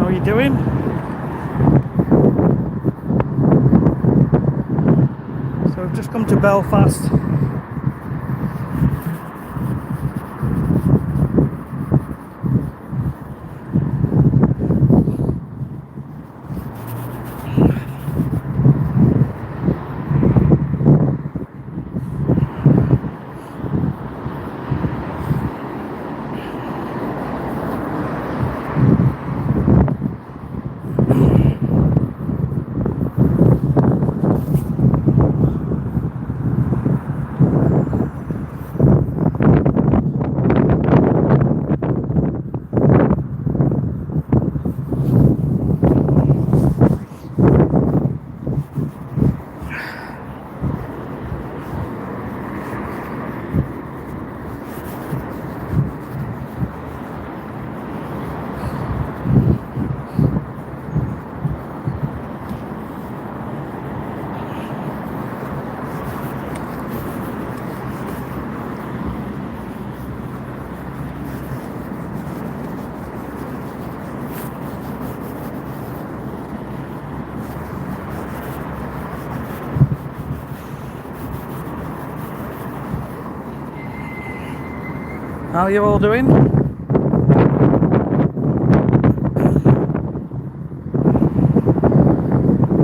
are you doing? So we've just come to Belfast. How are you all doing?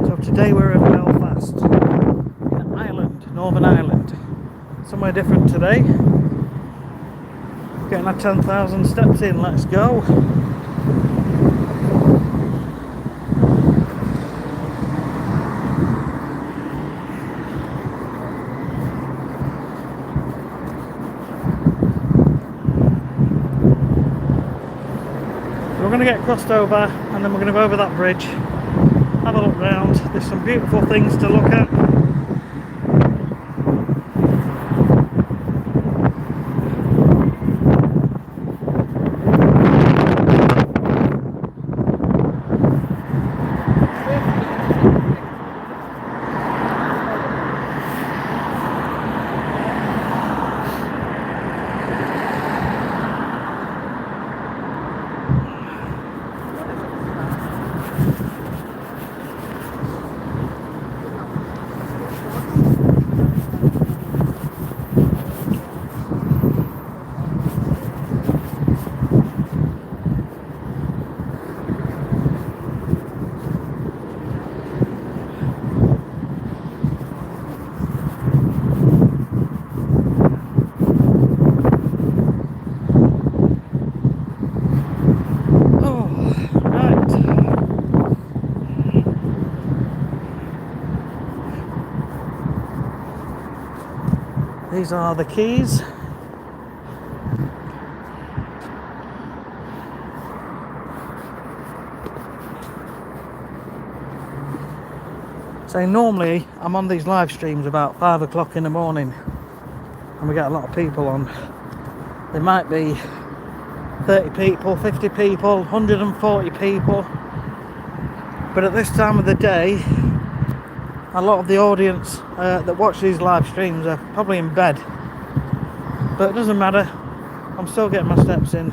So today we're in Belfast, in Ireland, Northern Ireland. Somewhere different today. Getting our 10,000 steps in, let's go. We're going to get crossed over and then we're going to go over that bridge, have a look round. There's some beautiful things to look at. These are the keys. So normally I'm on these live streams about 5 o'clock in the morning and we get a lot of people on. There might be 30 people, 50 people, 140 people, but at this time of the day a lot of the audience that watch these live streams are probably in bed, but it doesn't matter. I'm still getting my steps in,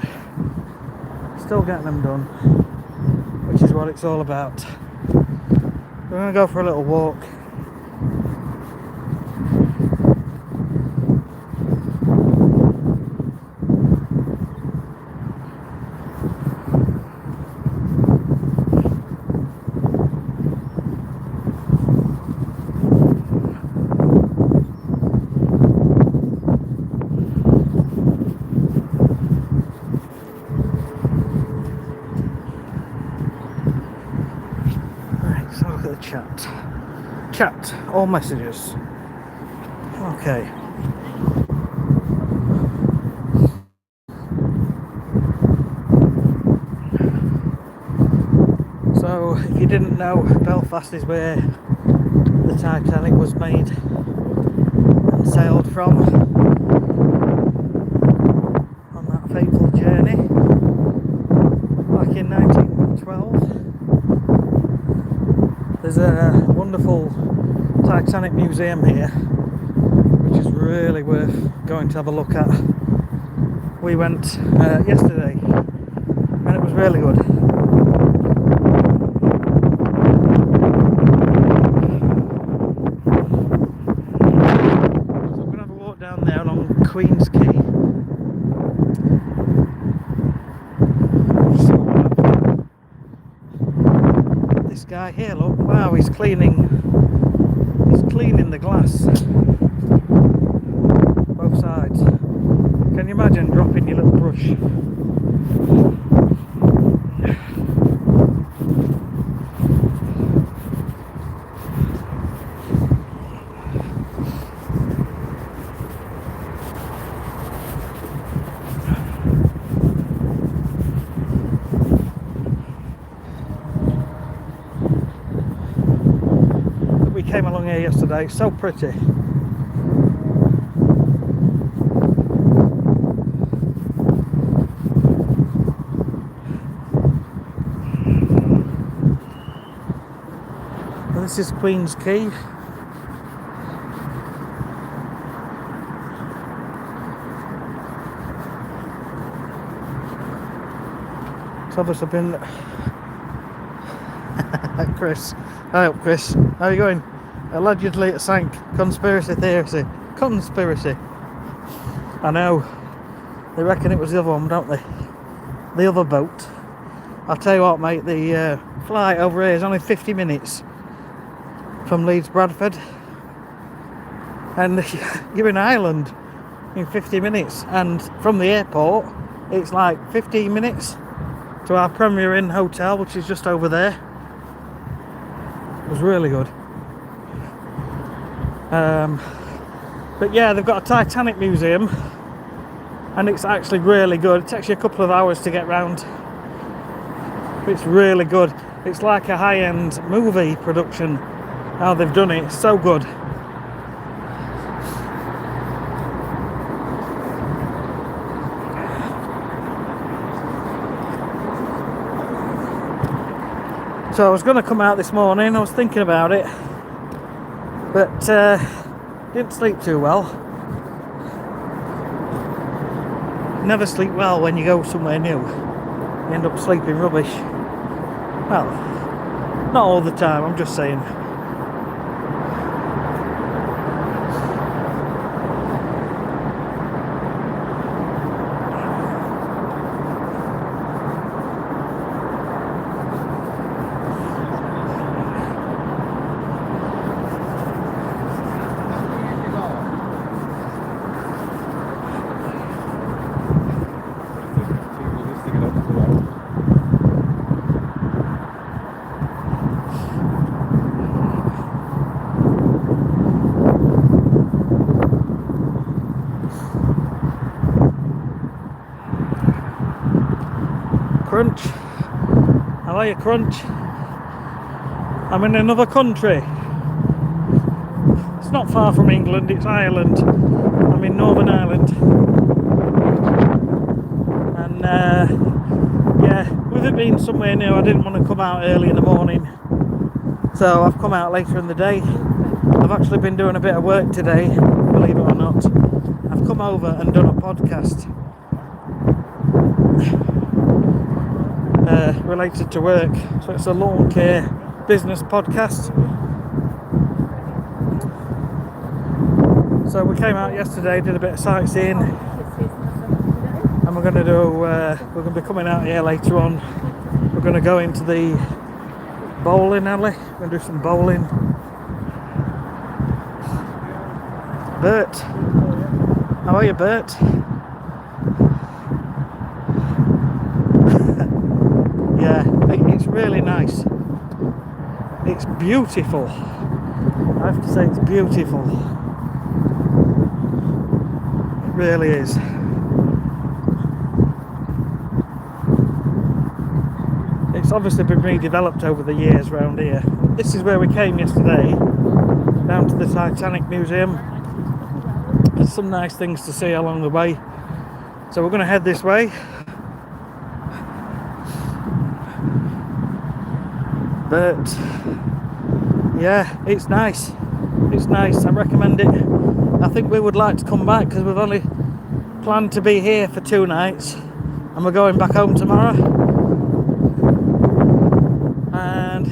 still getting them done, which is what it's all about. We're going to go for a little walk. Chat, all messages. Okay. So, if you didn't know, Belfast is where the Titanic was made and sailed from on that fateful journey back in 1912. There's a wonderful Titanic museum here, which is really worth going to have a look at. We went yesterday and it was really good. guy here, look. Wow, he's cleaning the glass. Both sides. Can you imagine dropping your little brush? We came along here yesterday, so pretty. This is Queen's Quay. It's obviously been Chris. Hi up, Chris. How are you going? Allegedly it sank. Conspiracy theory. Conspiracy. I know. They reckon it was the other one, don't they? The other boat. I'll tell you what, mate, the flight over here is only 50 minutes from Leeds Bradford, and you're in Ireland in 50 minutes, and from the airport it's like 15 minutes to our Premier Inn hotel, which is just over there. It was really good. But yeah, they've got a Titanic museum, and it's actually really good. It takes you a couple of hours to get round. It's really good. It's like a high-end movie production. How they've done it, it's so good. So I was going to come out this morning, I was thinking about it, but didn't sleep too well. Never sleep well when you go somewhere new. You end up sleeping rubbish. Well, not all the time, I'm just saying. Crunch. How are you, Crunch? I'm in another country. It's not far from England, it's Ireland. I'm in Northern Ireland. And yeah, with it being somewhere new, I didn't want to come out early in the morning. So I've come out later in the day. I've actually been doing a bit of work today, believe it or not. I've come over and done a podcast. Related to work, so it's a lawn care business podcast. So we came out yesterday, did a bit of sightseeing, and we're going to be coming out here later on. We're going to go into the bowling alley. We're going to do some bowling. Bert, how are you, Bert? Yeah, it's really nice. It's beautiful. I have to say it's beautiful. It really is. It's obviously been redeveloped over the years around here. This is where we came yesterday, down to the Titanic Museum. There's some nice things to see along the way. So we're going to head this way. But yeah, it's nice. It's nice. I recommend it. I think we would like to come back because we've only planned to be here for 2 nights, and we're going back home tomorrow. And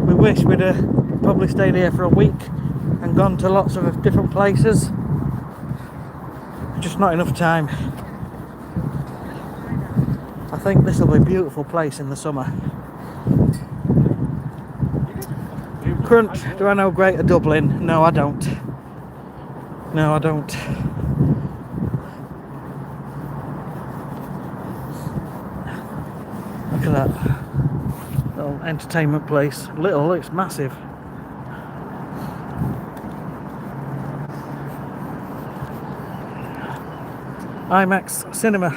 we wish we'd have probably stayed here for a week and gone to lots of different places. Just not enough time. I think this will be a beautiful place in the summer. Crunch, do I know Greater Dublin? No, I don't. No, I don't. Look at that little entertainment place. Little, it's massive. IMAX cinema.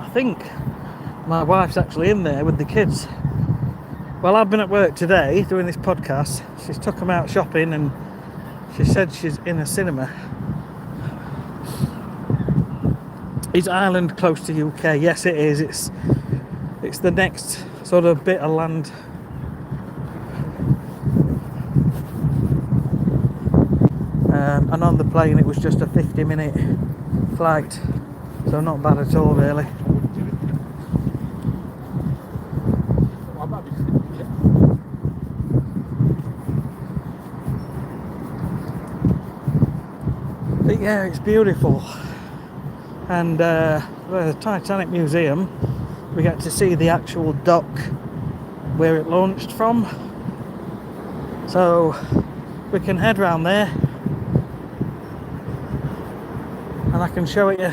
I think my wife's actually in there with the kids. Well, I've been at work today doing this podcast. She's took them out shopping and she said she's in a cinema. Is Ireland close to UK? Yes, it is. It's the next sort of bit of land. And on the plane it was just a 50-minute flight, so not bad at all really. But yeah, it's beautiful. And the Titanic Museum, we get to see the actual dock where it launched from, so we can head round there and I can show it you.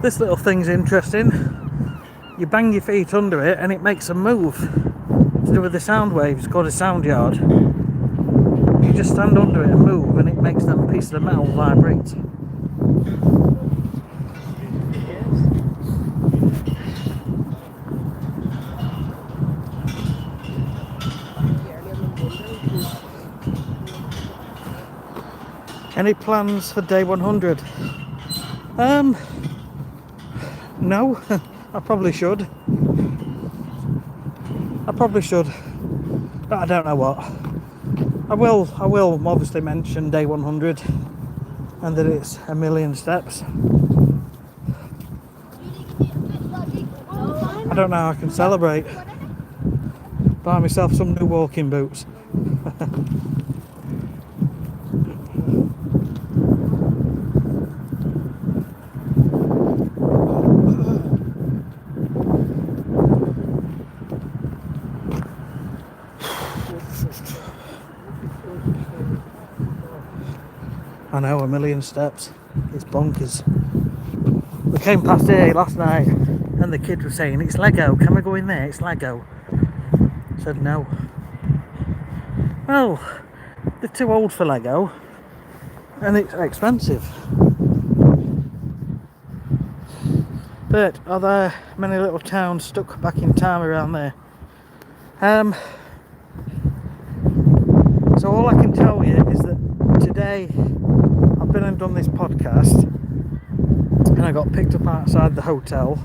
This little thing's interesting. You bang your feet under it and it makes a move to do with the sound waves. It's called a sound yard. You just stand under it and move and it makes them pieces of metal vibrate. Any plans for day 100? No, I probably should. But I don't know what. I will obviously mention day 100 and that it's 1,000,000 steps. I don't know how I can celebrate. Buy myself some new walking boots. I know, 1,000,000 steps. It's bonkers. We came past here last night and the kid was saying, it's Lego, can we go in there? It's Lego. I said no. Well, they're too old for Lego and it's expensive. But are there many little towns stuck back in time around there? So all I can tell you is that today I've been and done this podcast and I got picked up outside the hotel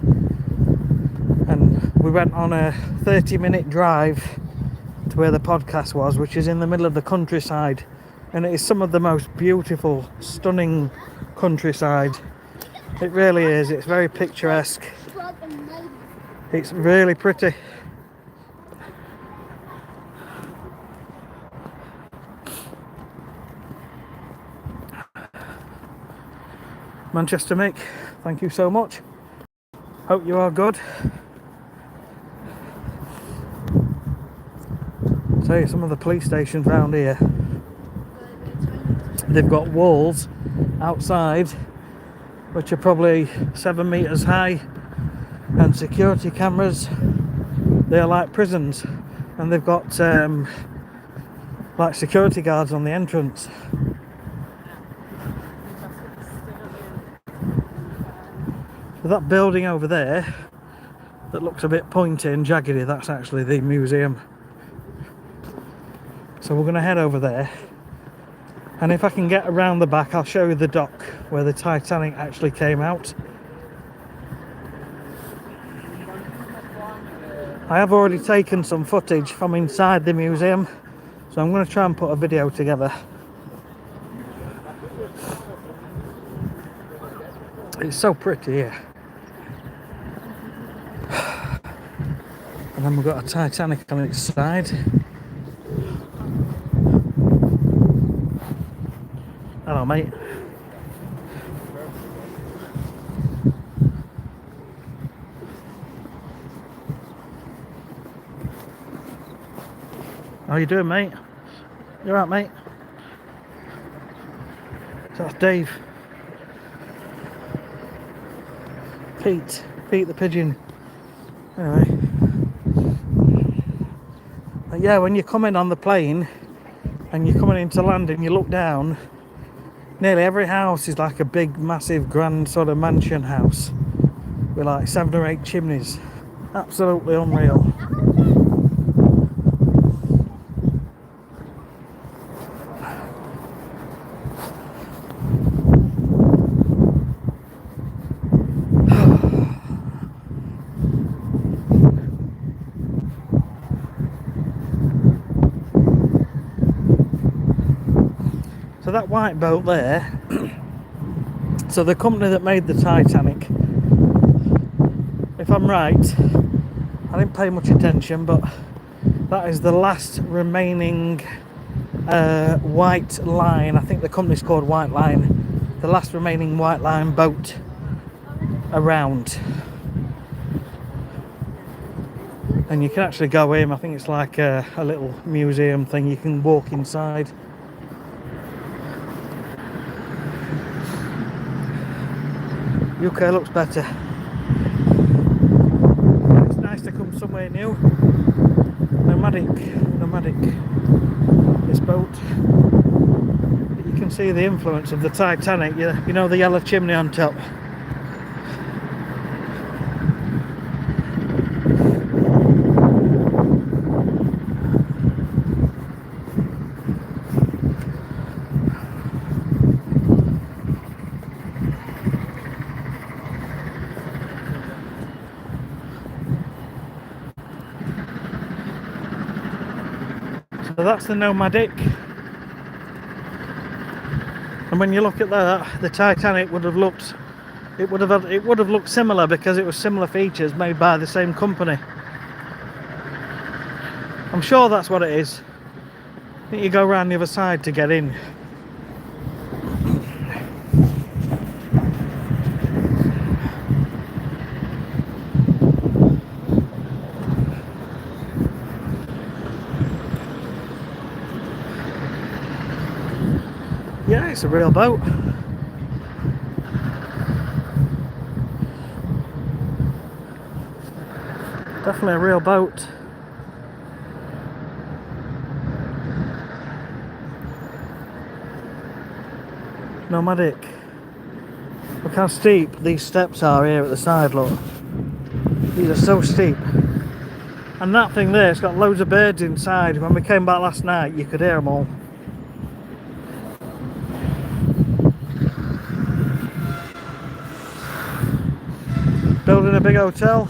and we went on a 30-minute drive to where the podcast was, which is in the middle of the countryside, and it is some of the most beautiful, stunning countryside. It really is. It's very picturesque. It's really pretty. Manchester Mick, thank you so much. Hope you are good. So some of the police stations around here, they've got walls outside which are probably 7 meters high and security cameras. They're like prisons and they've got like security guards on the entrance. So that building over there that looks a bit pointy and jaggedy, that's actually the museum. So we're going to head over there, and if I can get around the back I'll show you the dock where the Titanic actually came out. I have already taken some footage from inside the museum, so I'm going to try and put a video together. It's so pretty here. And then we've got a Titanic on its side. Hello, mate. How you doing, mate? You alright, mate? So that's Dave. Pete the pigeon. Anyway. But yeah, when you're coming on the plane and you're coming into land and you look down, nearly every house is like a big, massive, grand sort of mansion house with like 7 or 8 chimneys. Absolutely unreal. So that white boat there, so the company that made the Titanic, if I'm right, I didn't pay much attention, but that is the last remaining white line. I think the company's called White Line. The last remaining white line boat around. And you can actually go in. I think it's like a little museum thing. You can walk inside. UK looks better. It's nice to come somewhere new. Nomadic, this boat. You can see the influence of the Titanic. You know the yellow chimney on top. So that's the Nomadic, and when you look at that, the Titanic would have looked, it would have looked similar because it was similar features made by the same company. I'm sure that's what it is. I think you go around the other side to get in. Yeah, it's a real boat. Definitely a real boat. Nomadic. Look how steep these steps are here at the side, look. These are so steep. And that thing there, it's got loads of birds inside. When we came back last night, you could hear them all. Building a big hotel.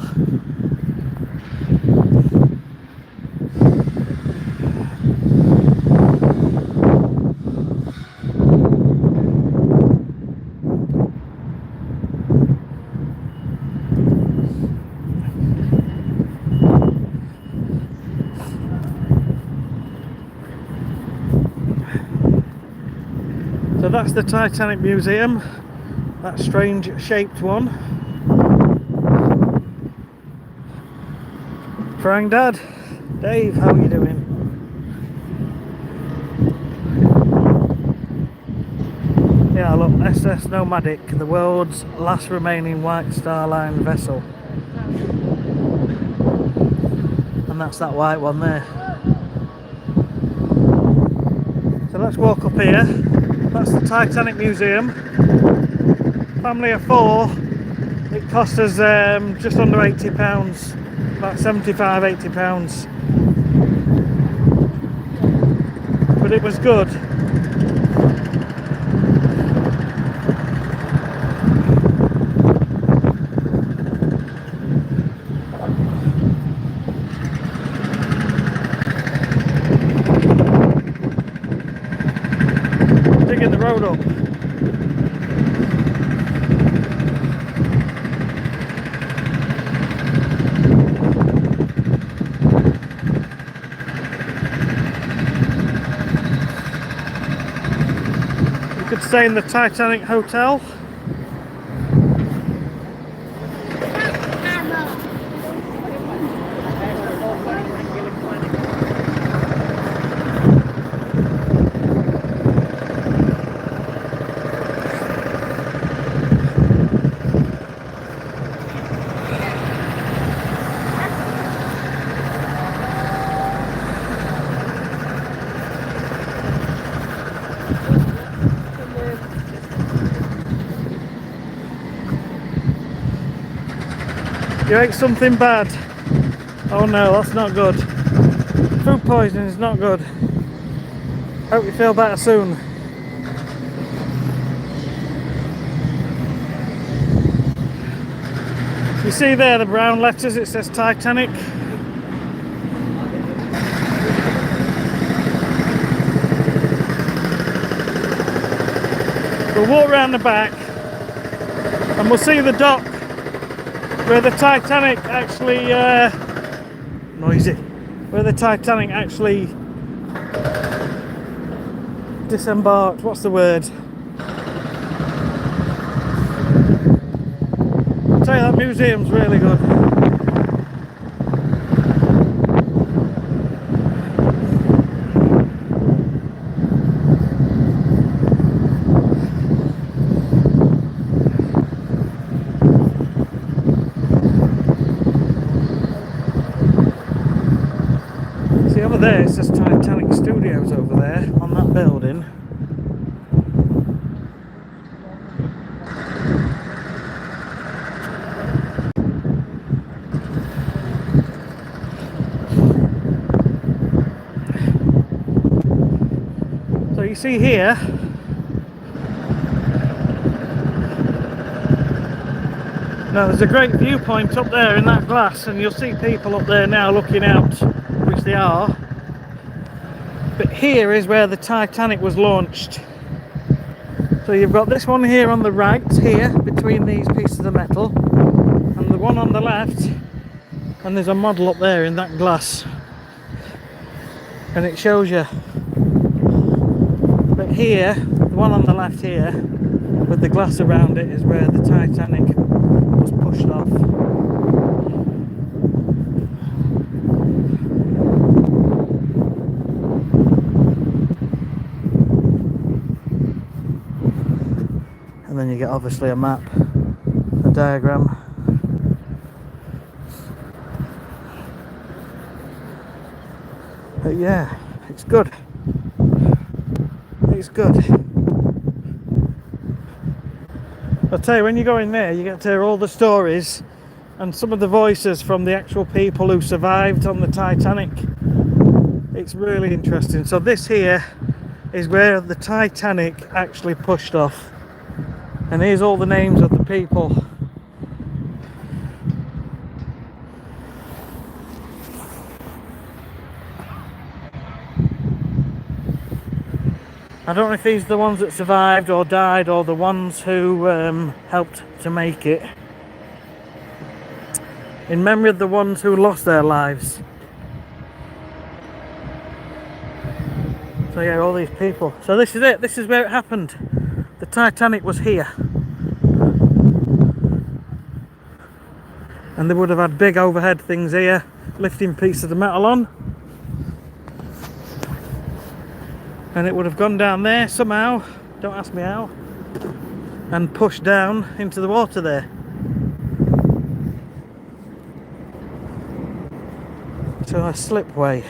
So that's the Titanic Museum, that strange shaped one. Frank, Dad, Dave, how are you doing? Yeah, look, SS Nomadic, the world's last remaining White Star Line vessel. And that's that white one there. So let's walk up here. That's the Titanic Museum. Family of 4, it cost us just under £80. About £75–80, but it was good. Digging the road up. stay in the Titanic hotel. You ate something bad. Oh no, that's not good. Food poisoning is not good. Hope you feel better soon. You see there the brown letters, it says Titanic. We'll walk around the back and we'll see the dock where the Titanic actually where the Titanic actually disembarked. What's the word? I'll tell you, that museum's really good. See over there, it says Titanic Studios over there on that building. So you see here, now there's a great viewpoint up there in that glass, and you'll see people up there now looking out, which they are. But here is where the Titanic was launched. So you've got this one here on the right, here, between these pieces of metal, and the one on the left, and there's a model up there in that glass. And it shows you. But here, the one on the left here, with the glass around it, is where the Titanic was pushed off. And then you get obviously a map, a diagram. But yeah, it's good. It's good. I'll tell you, when you go in there, you get to hear all the stories and some of the voices from the actual people who survived on the Titanic. It's really interesting. So this here is where the Titanic actually pushed off. And here's all the names of the people. I don't know if these are the ones that survived or died, or the ones who helped to make it. In memory of the ones who lost their lives. So yeah, all these people. So this is it. This is where it happened. The Titanic was here. And they would have had big overhead things here, lifting pieces of metal on. And it would have gone down there somehow, don't ask me how, and pushed down into the water there. So a slipway.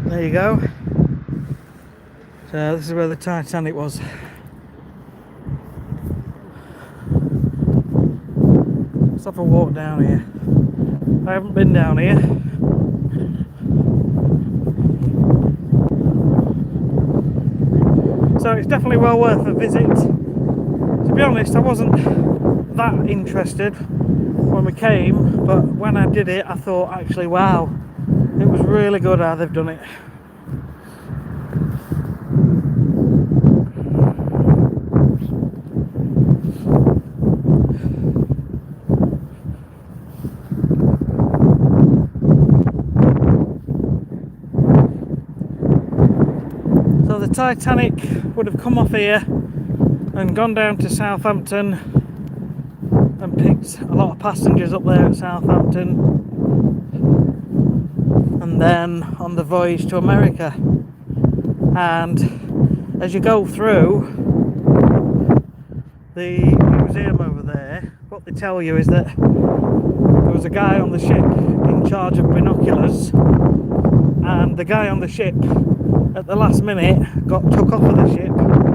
There you go. So this is where the Titanic was. Let's have a walk down here. I haven't been down here. So it's definitely well worth a visit. To be honest, I wasn't that interested when we came, but when I did it, I thought, actually, wow, it was really good how they've done it. Titanic would have come off here and gone down to Southampton and picked a lot of passengers up there at Southampton, and then on the voyage to America. And as you go through the museum over there, what they tell you is that there was a guy on the ship in charge of binoculars, and the guy on the ship at the last minute took off of the ship.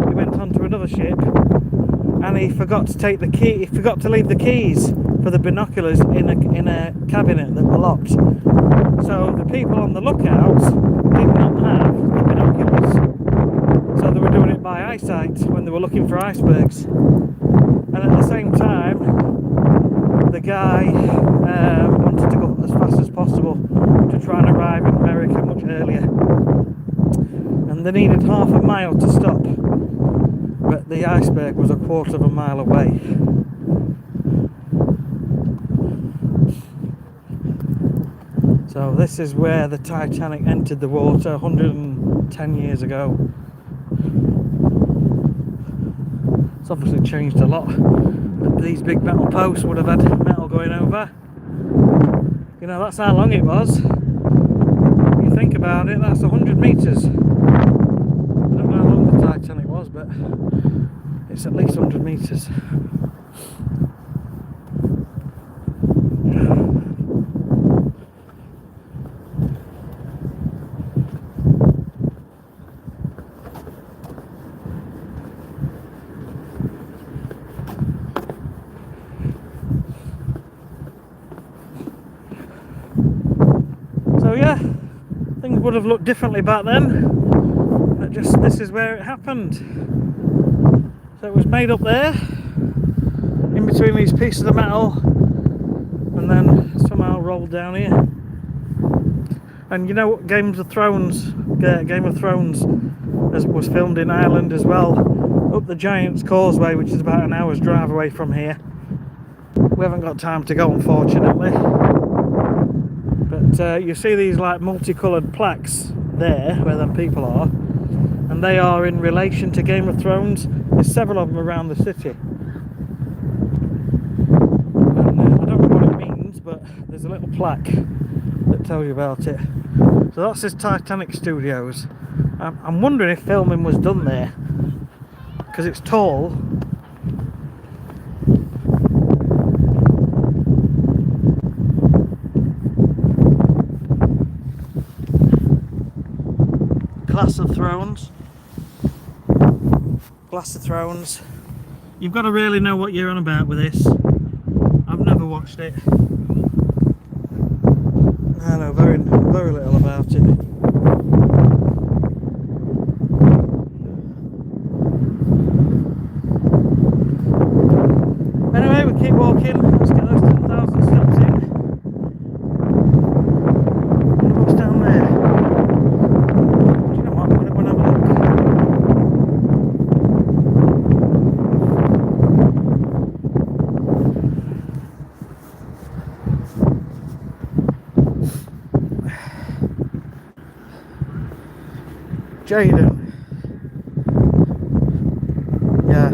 He went onto another ship and he forgot to take the key. He forgot to leave the keys for the binoculars in a cabinet that were locked. So the people on the lookouts did not have the binoculars. So they were doing it by eyesight when they were looking for icebergs. And at the same time, the guy wanted to go as fast as possible to try and arrive in America much earlier. And they needed half a mile to stop, but the iceberg was a quarter of a mile away. So this is where the Titanic entered the water 110 years ago. It's obviously changed a lot. These big metal posts would have had metal going over. You know, that's how long it was. If you think about it, that's 100 metres. I don't know how long the Titanic was, but it's at least 100 metres. So yeah, things would have looked differently back then, but just this is where it happened. So it was made up there, in between these pieces of metal, and then somehow rolled down here. And you know what, Game of Thrones was filmed in Ireland as well, up the Giant's Causeway, which is about an hour's drive away from here. We haven't got time to go, unfortunately. But you see these like multicoloured plaques there where them people are, and they are in relation to Game of Thrones. There's several of them around the city, and I don't know what it means, but there's a little plaque that tells you about it. So that's this Titanic Studios. I'm wondering if filming was done there, because it's tall. Glass of Thrones. You've got to really know what you're on about with this. I've never watched it. I know very little about it. Anyway, we keep walking. Let's get those 10,000 steps in. And what's down there? Jaden. Yeah,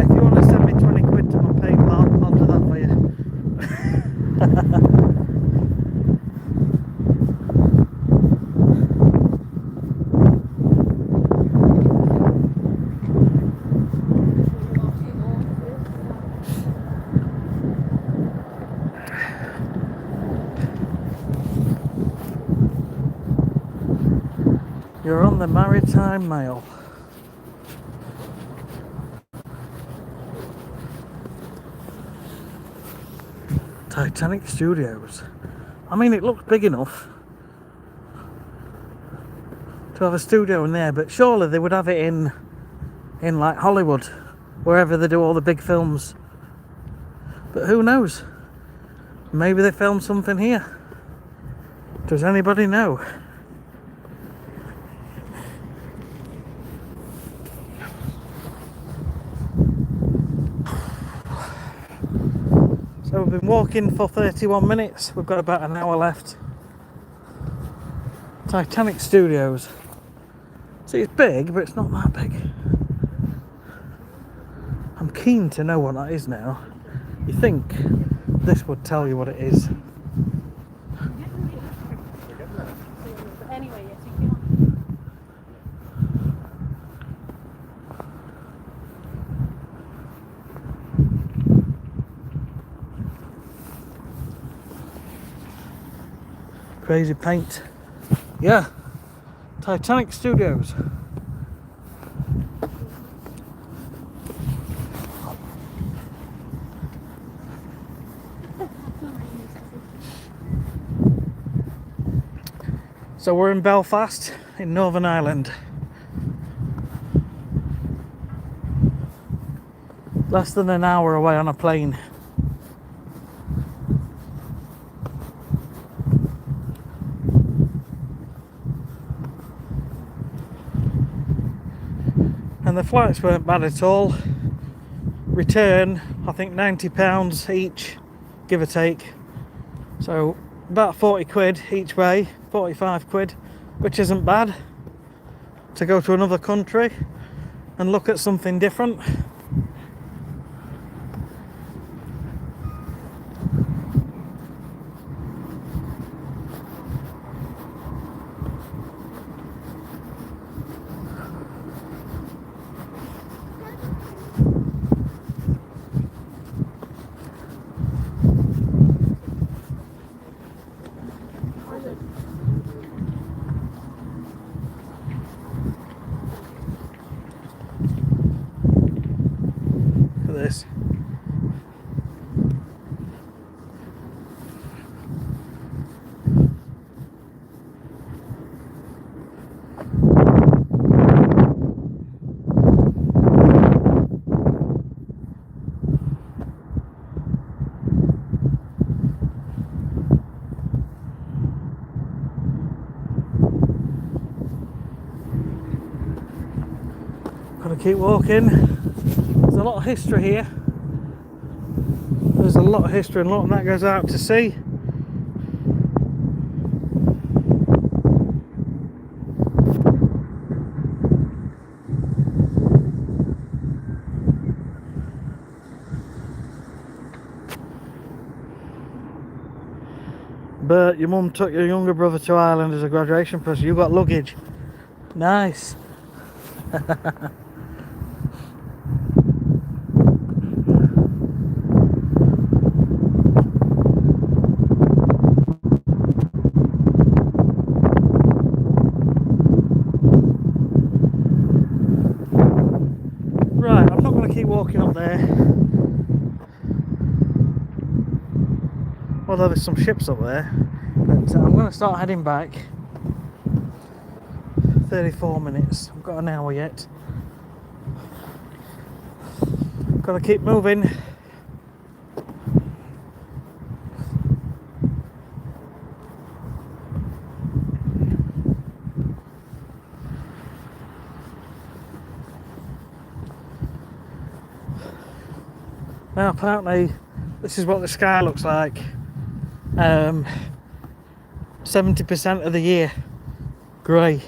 if you want to send me 20 quid to my PayPal, I'll do that for you. You're on the Maritime Mail. Titanic Studios. I mean, it looks big enough to have a studio in there, but surely they would have it in like Hollywood, wherever they do all the big films. But who knows? Maybe they filmed something here. Does anybody know? So we've been walking for 31 minutes. We've got about an hour left. Titanic Studios. See, it's big, but it's not that big. I'm keen to know what that is now. You think this would tell you what it is. Anyway, yes, you can. Crazy paint. Yeah. Titanic Studios. So we're in Belfast in Northern Ireland. Less than an hour away on a plane. And the flights weren't bad at all. Return, I think £90 each, give or take. So about 40 quid each way, 45 quid, which isn't bad to go to another country and look at something different. Look at this. Gotta keep walking. There's a lot of history here. There's a lot of history, and a lot of that goes out to sea. But your mum took your younger brother to Ireland as a graduation present. You got luggage. Nice. Right, I'm not going to keep walking up there. Although there's some ships up there. But I'm going to start heading back. 34 minutes. I've got an hour yet. Got to keep moving. Now apparently this is what the sky looks like 70% of the year, grey.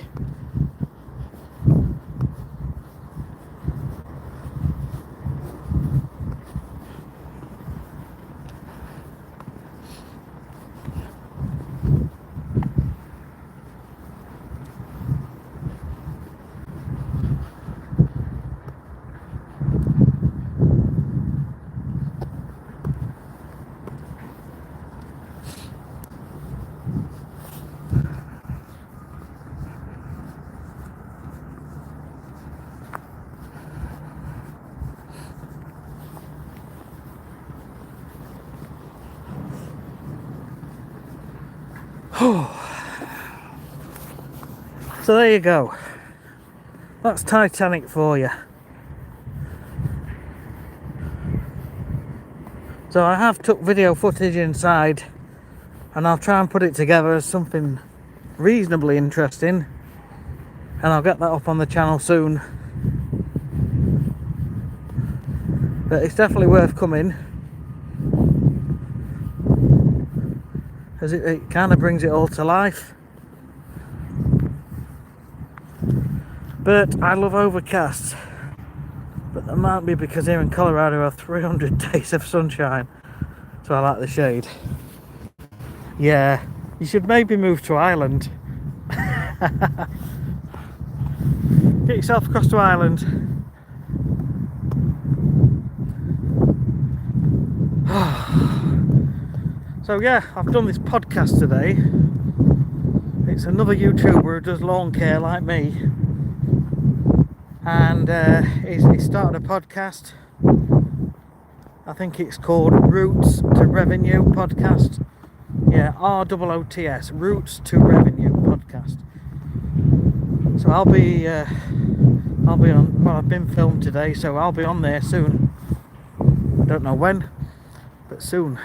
So there you go. That's Titanic for you. So I have took video footage inside, and I'll try and put it together as something reasonably interesting, and I'll get that up on the channel soon. But it's definitely worth coming, as it kind of brings it all to life. But I love overcast. But that might be because here in Colorado I have 300 days of sunshine, so I like the shade. Yeah, you should maybe move to Ireland. Get yourself across to Ireland. So yeah, I've done this podcast today. It's another YouTuber who does lawn care like me, and he started a podcast. I think it's called Roots to Revenue Podcast. Yeah, ROOTS, Roots to Revenue Podcast. So I'll be on. Well, I've been filmed today, so I'll be on there soon. Don't know when, but soon.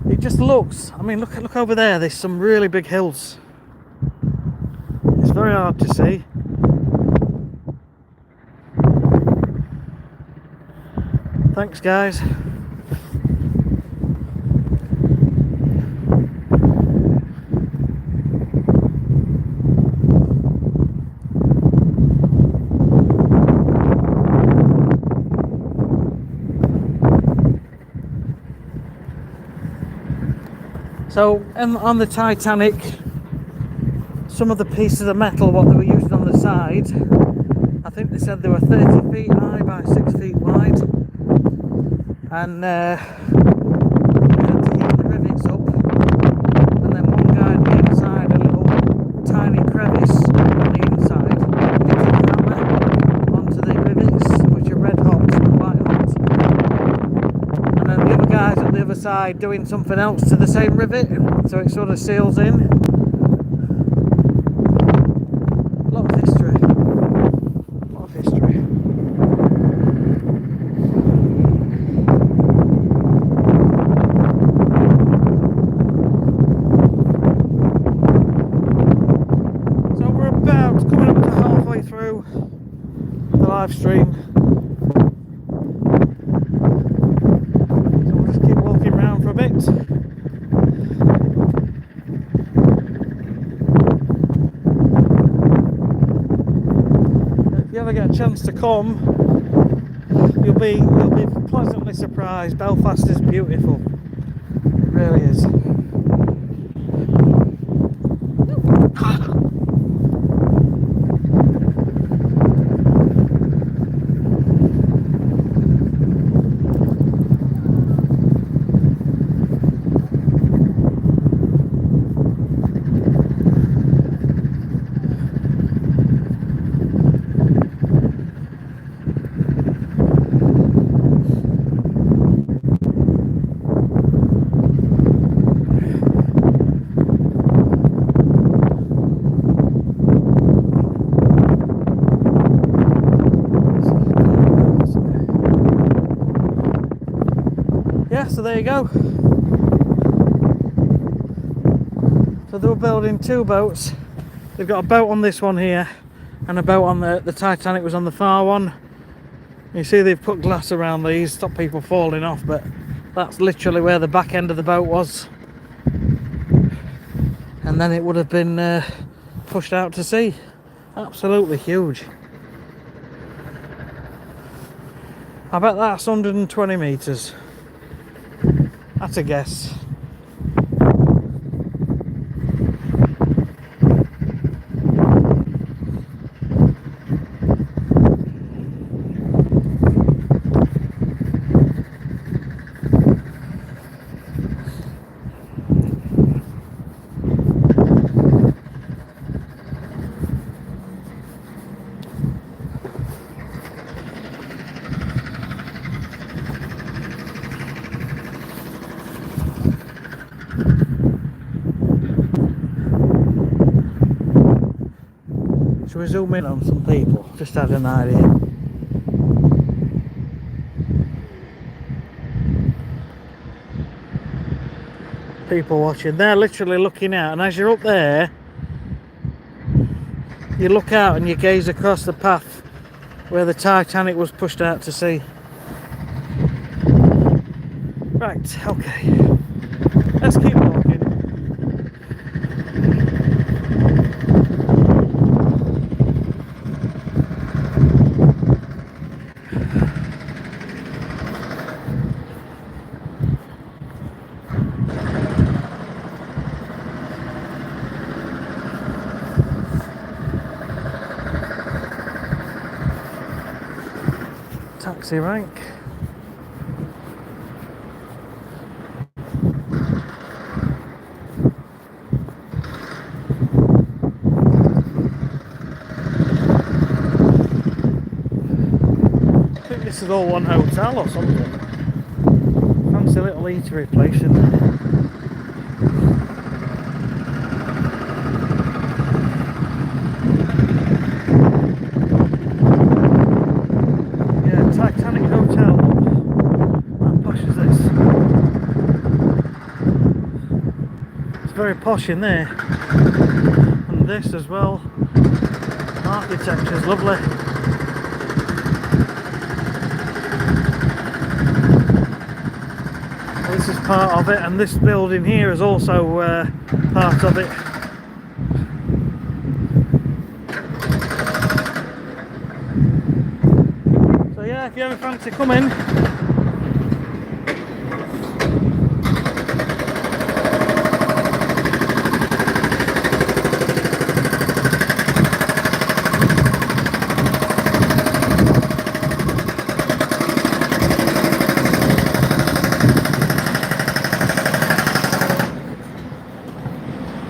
It just looks. I mean, look over there. There's some really big hills. It's very hard to see. Thanks, guys. So on the Titanic, some of the pieces of metal what they were using on the side, I think they said they were 30 feet high by 6 feet wide, and they had to heat the rivets up, and then one guy on the inside, a little tiny crevice on the inside, hit a hammer onto the rivets, which are red hot, white hot, and then the other guys at the other side doing something else to the same rivet, so it sort of seals in. A lot of history. A lot of history. So we're about coming up to halfway through the live stream. So we'll just keep walking around for a bit. If you ever get a chance to come, you'll be pleasantly surprised. Belfast is beautiful. It really is. Yeah, so there you go. So they were building two boats. They've got a boat on this one here, and a boat on the Titanic was on the far one. You see they've put glass around these, stop people falling off, but that's literally where the back end of the boat was. And then it would have been pushed out to sea. Absolutely huge. I bet that's 120 metres. That's a guess. Should we zoom in on some people? Just had an idea. people watching. They're literally looking out, and as you're up there, you look out and you gaze across the path where the Titanic was pushed out to sea. Right, okay. Let's keep walking. Taxi rank. I think this is all one hotel or something. Fancy little eatery place in there. Yeah, Titanic Hotel. How posh is this? It's very posh in there. And this as well. Architecture's lovely. This is part of it, and this building here is also part of it. So yeah, if you ever fancy coming,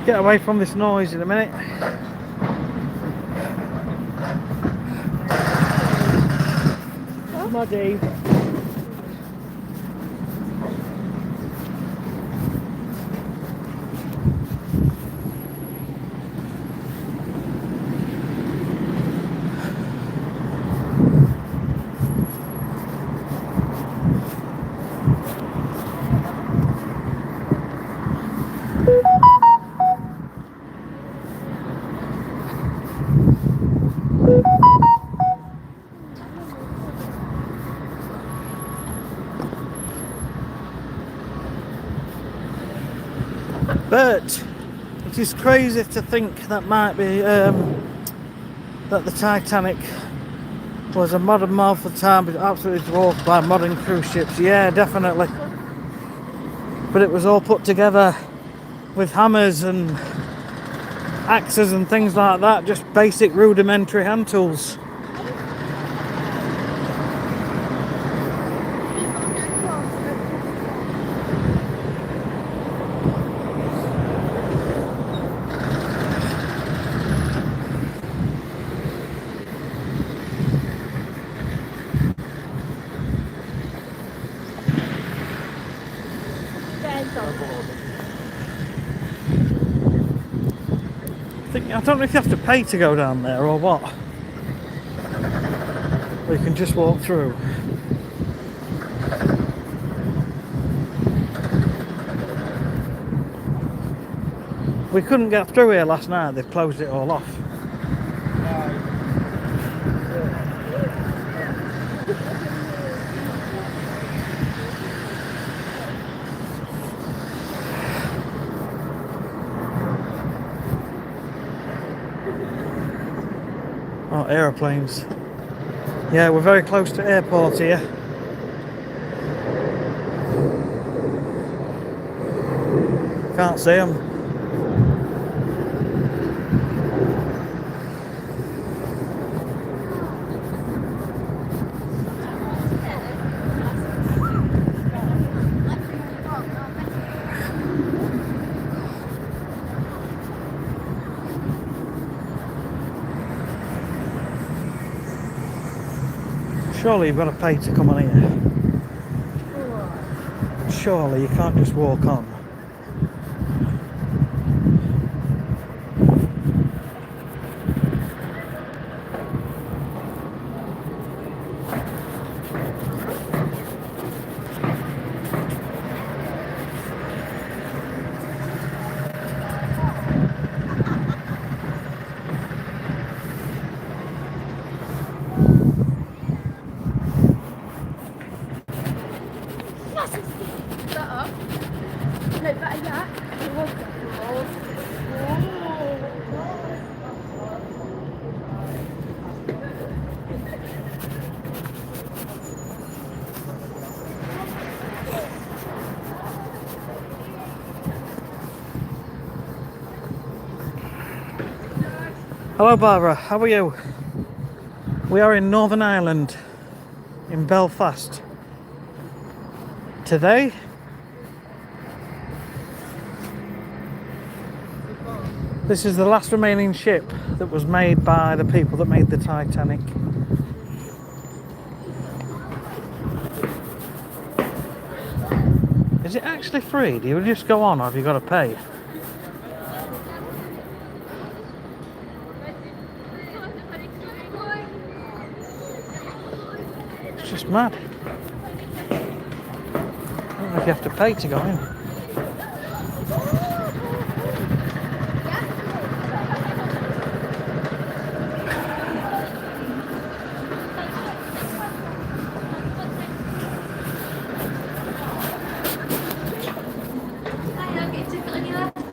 get away from this noise in a minute. Oh, muddy. But it is crazy to think that might be that the Titanic was a modern marvel for the time, but absolutely dwarfed by modern cruise ships. Yeah, definitely. But it was all put together with hammers and axes and things like that, just basic rudimentary hand tools. I don't know if you have to pay to go down there or what. Or you can just walk through. We couldn't get through here last night, they've closed it all off. Oh, aeroplanes. Yeah, we're very close to airport here. Can't see them. Surely you've got to pay to come on here. Surely you can't just walk on. Hello Barbara, how are you? We are in Northern Ireland, in Belfast. Today, this is the last remaining ship that was made by the people that made the Titanic. Is it actually free? Do you just go on or have you got to pay? It's just mad. I don't know if you have to pay to go in.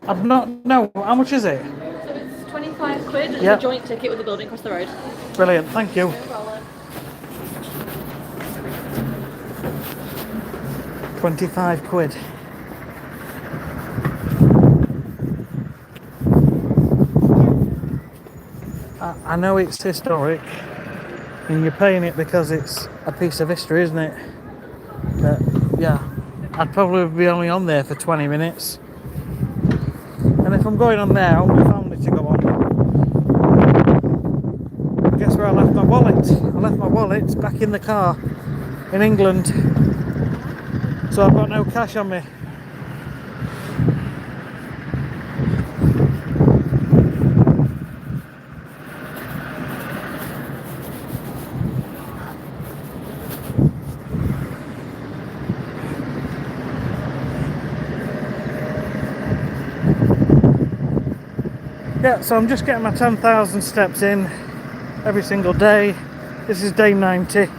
I've not. No. How much is it? So it's 25 quid and Yep. a joint ticket with the building across the road. Brilliant. Thank you. 25 quid. I know it's historic and you're paying it because it's a piece of history, isn't it? But yeah, I'd probably be only on there for 20 minutes. And if I'm going on there, I want my family to go on. Guess where I left my wallet? I left my wallet back in the car in England. So I've got no cash on me. Yeah, so I'm just getting my 10,000 steps in every single day. This is day 90.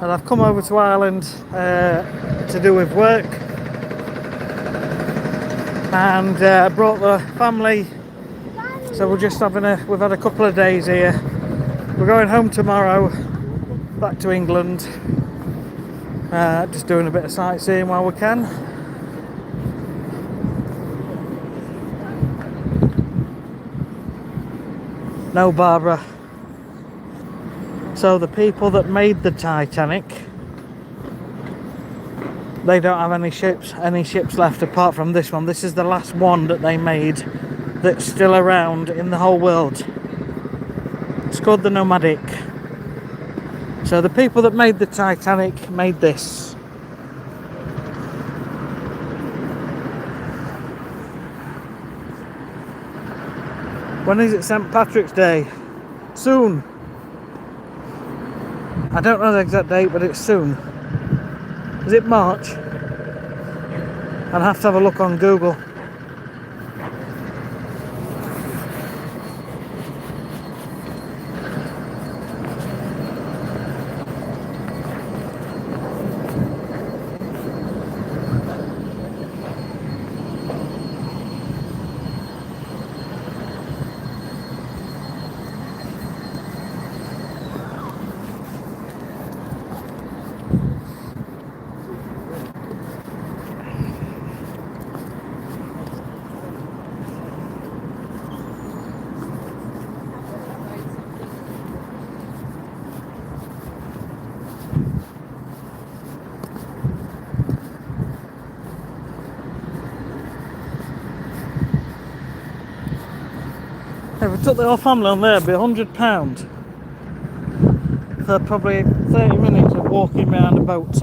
And I've come over to Ireland to do with work, and brought the family. So we're just we've had a couple of days here. We're going home tomorrow, back to England. Just doing a bit of sightseeing while we can. No, Barbara. So the people that made the Titanic, they don't have any ships left apart from this one. This is the last one that they made that's still around in the whole world. It's called the Nomadic. So the people that made the Titanic made this. When is it St. Patrick's Day? Soon. I don't know the exact date, but it's soon. Is it March? I'll have to have a look on Google. If we took the whole family on there, it'd be £100 for probably 30 minutes of walking behind a boat.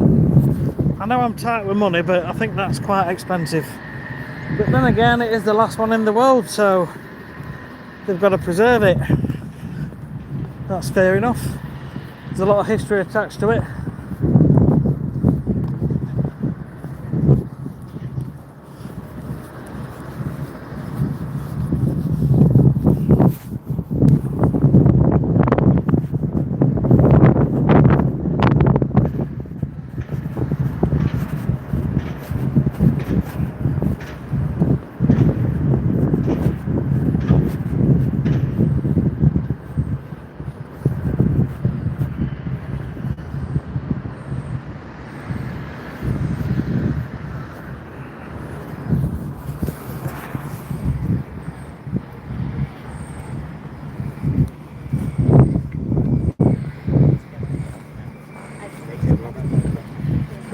I know I'm tight with money, but I think that's quite expensive. But then again, it is the last one in the world, so they've got to preserve it. That's fair enough. There's a lot of history attached to it.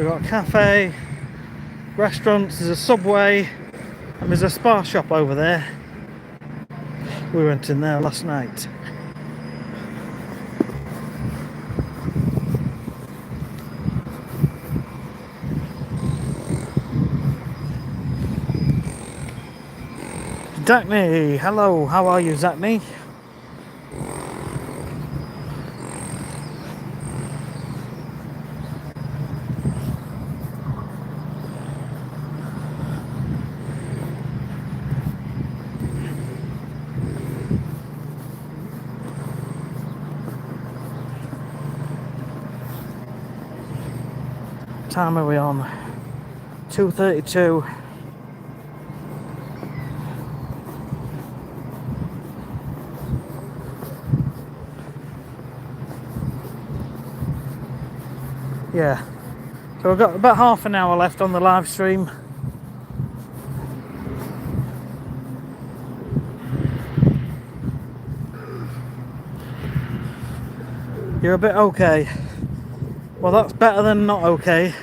We've got a cafe, restaurants, there's a Subway, and there's a spa shop over there. We went in there last night. Daphne, hello, how are you, Daphne? Time are we on? 2:32. Yeah, so we've got about half an hour left on the live stream. You're a bit okay. Well, that's better than not okay.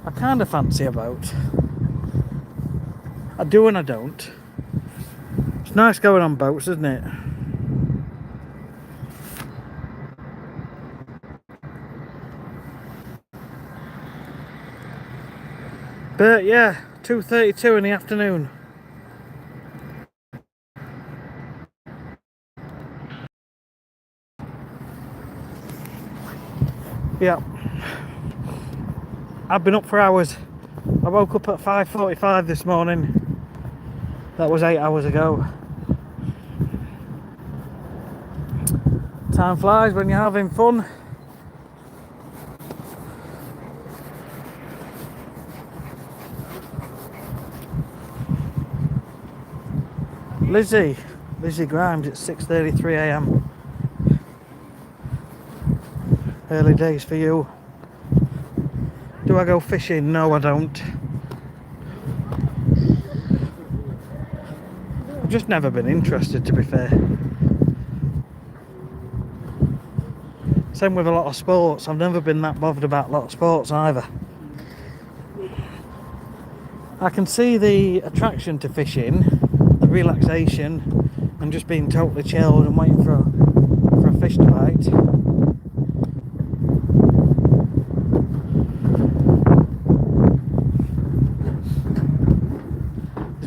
I kind of fancy a boat. I do and I don't. It's nice going on boats, isn't it? But yeah, 2:32 in the afternoon. Yeah. I've been up for hours. I woke up at 5:45 this morning. That was 8 hours ago. Time flies when you're having fun. Lizzie Grimes, it's 6:33 AM. Early days for you. Do I go fishing? No, I don't. I've just never been interested, to be fair. Same with a lot of sports. I've never been that bothered about a lot of sports either. I can see the attraction to fishing, the relaxation, and just being totally chilled and waiting for a fish to bite.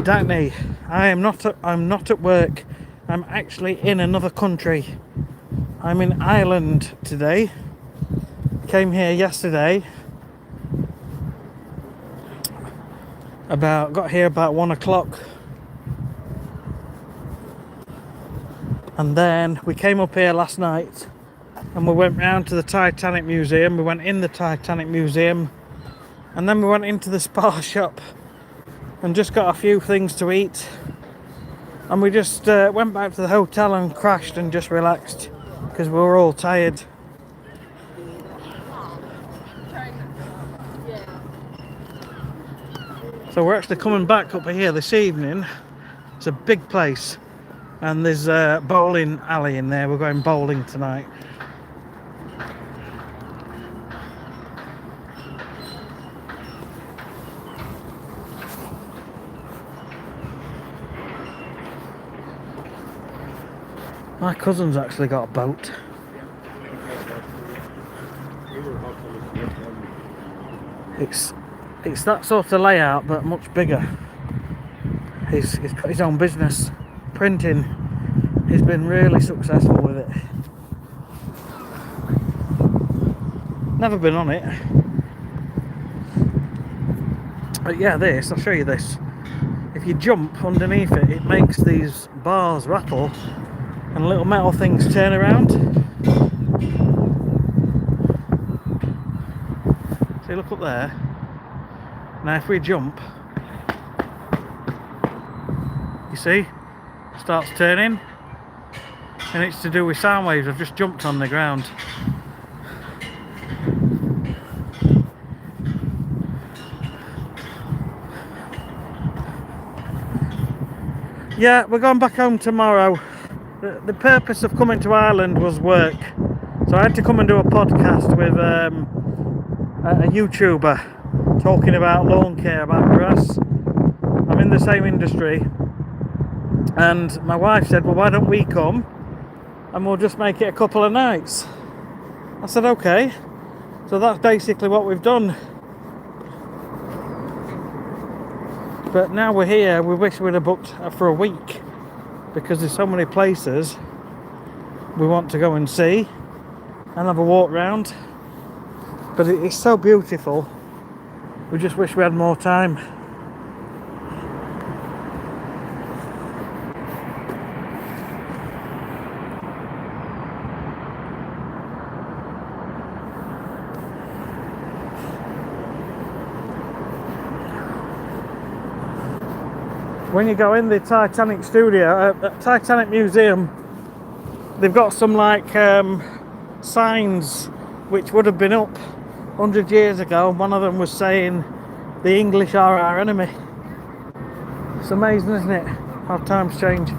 Daphne, I'm not at work. I'm actually in another country. I'm in Ireland today. Came here yesterday. Got here about 1 o'clock. And then we came up here last night and we went round to the Titanic museum. We went in the Titanic museum and then we went into the spa shop and just got a few things to eat, and we just went back to the hotel and crashed and just relaxed because we were all tired. So we're actually coming back up here this evening. It's a big place and there's a bowling alley in there. We're going bowling tonight. My cousin's actually got a boat. It's that sort of layout, but much bigger. He's got his own business, printing. He's been really successful with it. Never been on it. But yeah, I'll show you this. If you jump underneath it, it makes these bars rattle and little metal things turn around. See, look up there. Now if we jump, you see, starts turning, and it's to do with sound waves. I've just jumped on the ground. Yeah, we're going back home tomorrow. The purpose of coming to Ireland was work, so I had to come and do a podcast with a YouTuber talking about lawn care, about grass. I'm in the same industry, and my wife said, well, why don't we come and we'll just make it a couple of nights. I said okay, so that's basically what we've done. But now we're here, we wish we'd have booked for a week, because there's so many places we want to go and see and have a walk round. But it's so beautiful, we just wish we had more time. When you go in the Titanic studio, Titanic Museum, they've got some like signs which would have been up 100 years ago. One of them was saying, the English are our enemy. It's amazing, isn't it, how times change.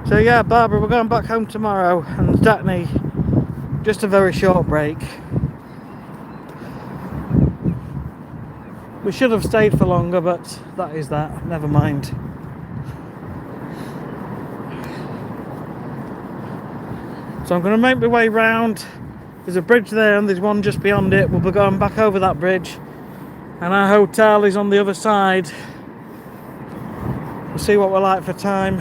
So yeah, Barbara, we're going back home tomorrow, and Daphne, just a very short break. We should have stayed for longer, but that is that, never mind. So I'm going to make my way round. There's a bridge there and there's one just beyond it. We'll be going back over that bridge, and our hotel is on the other side. We'll see what we're like for time.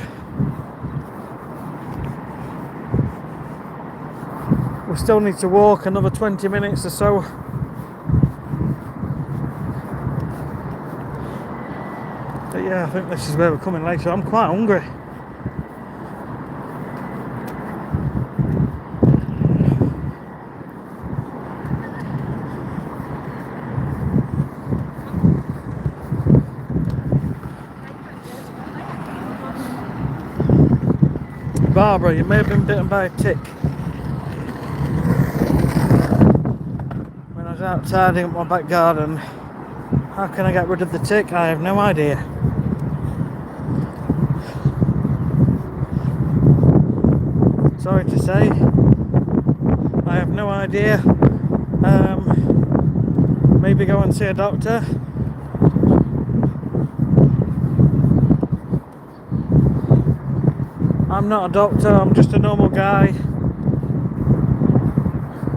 We still need to walk another 20 minutes or so. But yeah, I think this is where we're coming later. I'm quite hungry. Barbara, you may have been bitten by a tick. When I was out tidying up my back garden, how can I get rid of the tick? I have no idea. Sorry to say, I have no idea. Maybe go and see a doctor. I'm not a doctor, I'm just a normal guy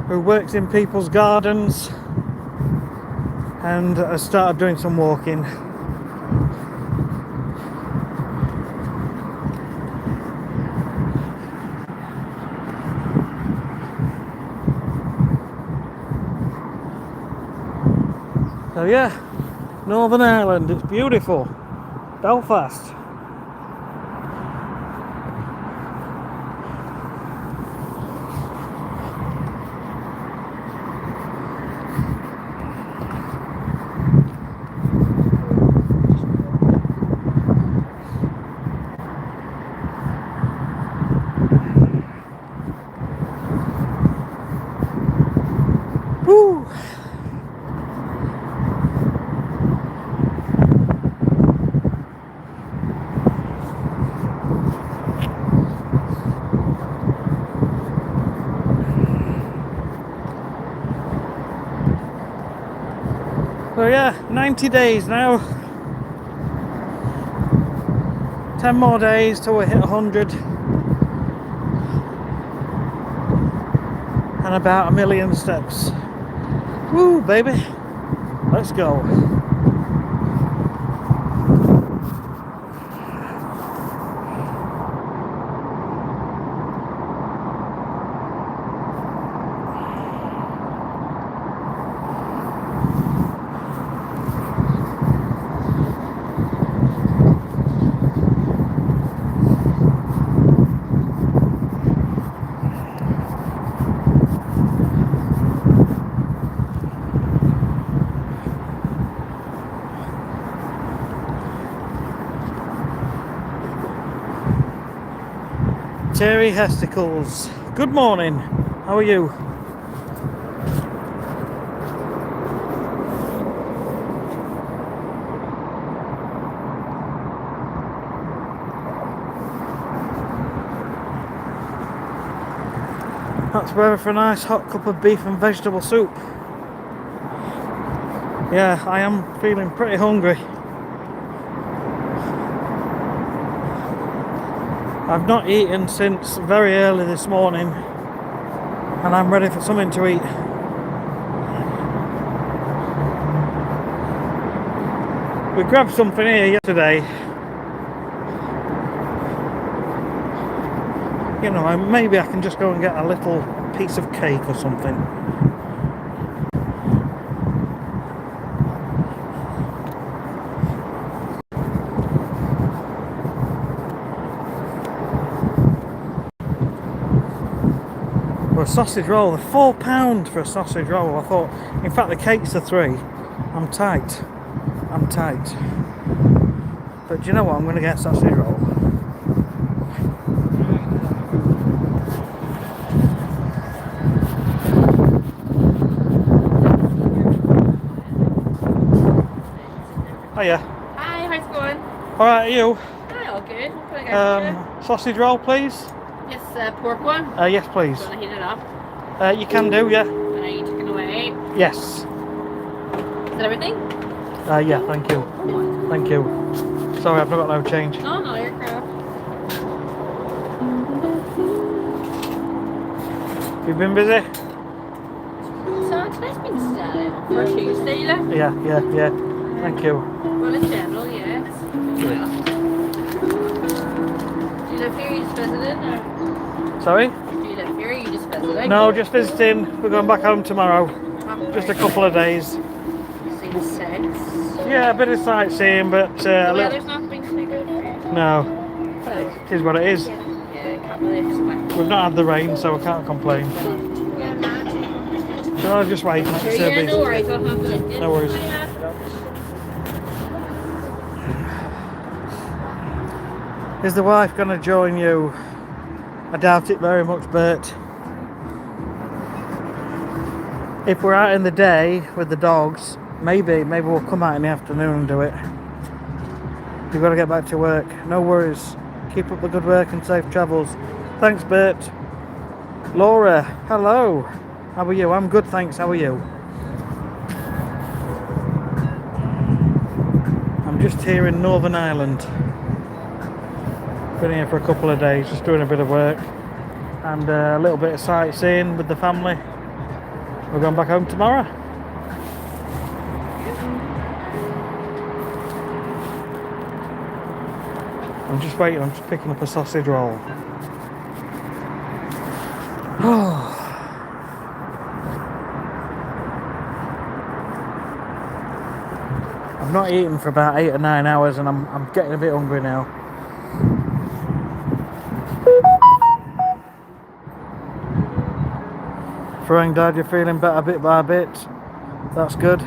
who works in people's gardens and has started doing some walking. So yeah, Northern Ireland, it's beautiful. Belfast. Woo! So yeah, 90 days now. 10 more days till we hit 100. And about 1 million steps. Woo, baby. Let's go. Terry Hesticles. Good morning. How are you? That's weather for a nice hot cup of beef and vegetable soup. Yeah, I am feeling pretty hungry. I've not eaten since very early this morning and I'm ready for something to eat. We grabbed something here yesterday. You know, maybe I can just go and get a little piece of cake or something. For a sausage roll, they're £4 for a sausage roll. I thought, in fact, the cakes are £3. I'm tight. I'm tight. But do you know what? I'm going to get a sausage roll. Hiya. Hi, how's it going? Alright, are you? Hi, all good. What can I get you? Sausage roll, please? Yes, pork one. Yes, please. Do you want to heat it up? You can do, yeah. And are you taking away? Yes. Is that everything? Yeah, thank you. Thank you. Sorry, I've not got no change. No, no, you're crap. You've been busy? So today's been steady. For Tuesday, you know? Yeah. Thank you. Well, in general, yes. Well. Do you live here? You just visiting? Or? Sorry? Do you live here? You just visiting? No, just visiting. We're going back home tomorrow. Just a couple of days. See the sights? Yeah, a bit of sightseeing, but The weather's not been too good for you. no, But it is what it is. yeah, can't really expect. We've not had the rain, so I can't complain. So I'll just wait. Next Yeah, service. no worries. I'll have to look in. No worries. Is the wife going to join you? I doubt it very much, Bert. If we're out in the day with the dogs, maybe we'll come out in the afternoon and do it. You've got to get back to work. No worries. Keep up the good work and safe travels. Thanks, Bert. Laura, hello. How are you? I'm good, thanks. How are you? I'm just here in Northern Ireland. Been here for a couple of days, just doing a bit of work and a little bit of sightseeing with the family. We're going back home tomorrow. I'm just waiting, I'm just picking up a sausage roll. I've not eaten for about 8 or 9 hours and I'm getting a bit hungry now. Frank, Dad, you're feeling better bit by bit. That's good.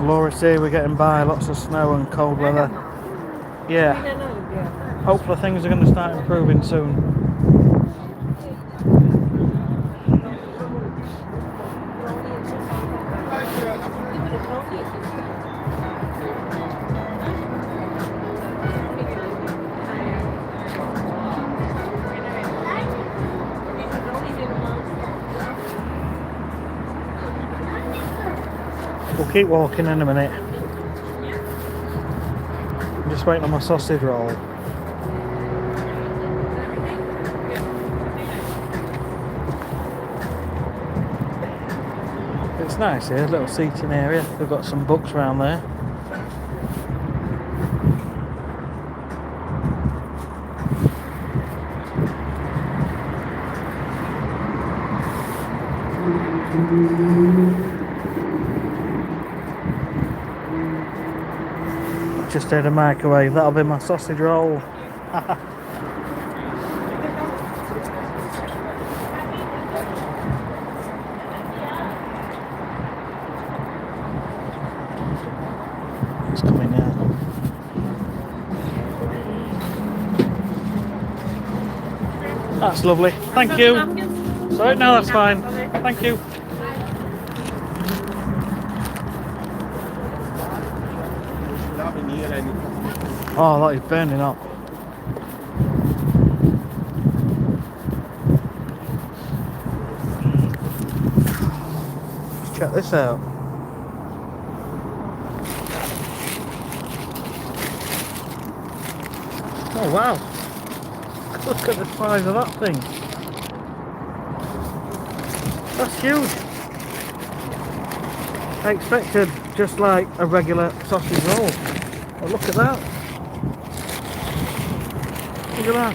Laura say we're getting by, lots of snow and cold weather. Yeah. Hopefully things are going to start improving soon. We'll keep walking in a minute. I'm just waiting on my sausage roll. It's nice here, little seating area. We've got some books around there. Just had a microwave. That'll be my sausage roll. It's coming now. That's lovely. Thank you. Sorry, no, that's fine. Thank you. Oh, that is burning up. Let's check this out. Oh wow. Look at the size of that thing. That's huge. I expected just like a regular sausage roll. But look at that. Look at that.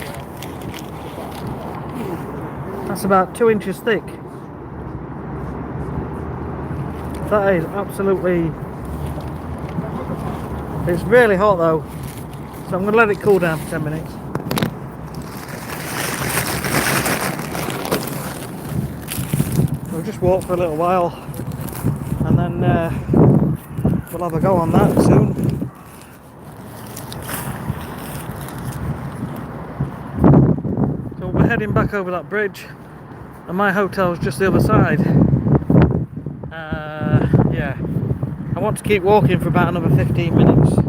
That's about 2 inches thick. That is absolutely... It's really hot though. So I'm going to let it cool down for 10 minutes. We'll just walk for a little while and then we'll have a go on that soon. So we're heading back over that bridge and my hotel's just the other side. Yeah, I want to keep walking for about another 15 minutes.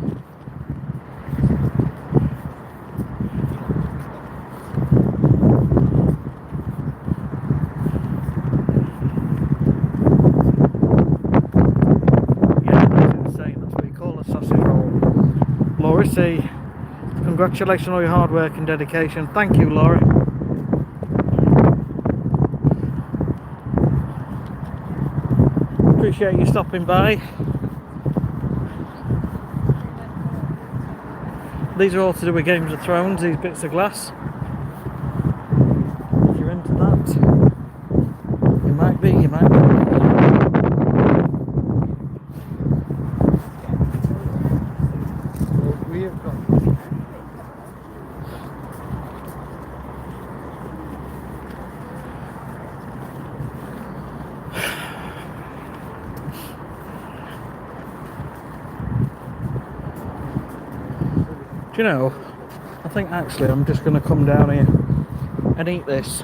See, congratulations on all your hard work and dedication. Thank you, Laura. Appreciate you stopping by. These are all to do with Games of Thrones, these bits of glass. If you're into that, you might be, you might be. Do you know, I think actually I'm just going to come down here and eat this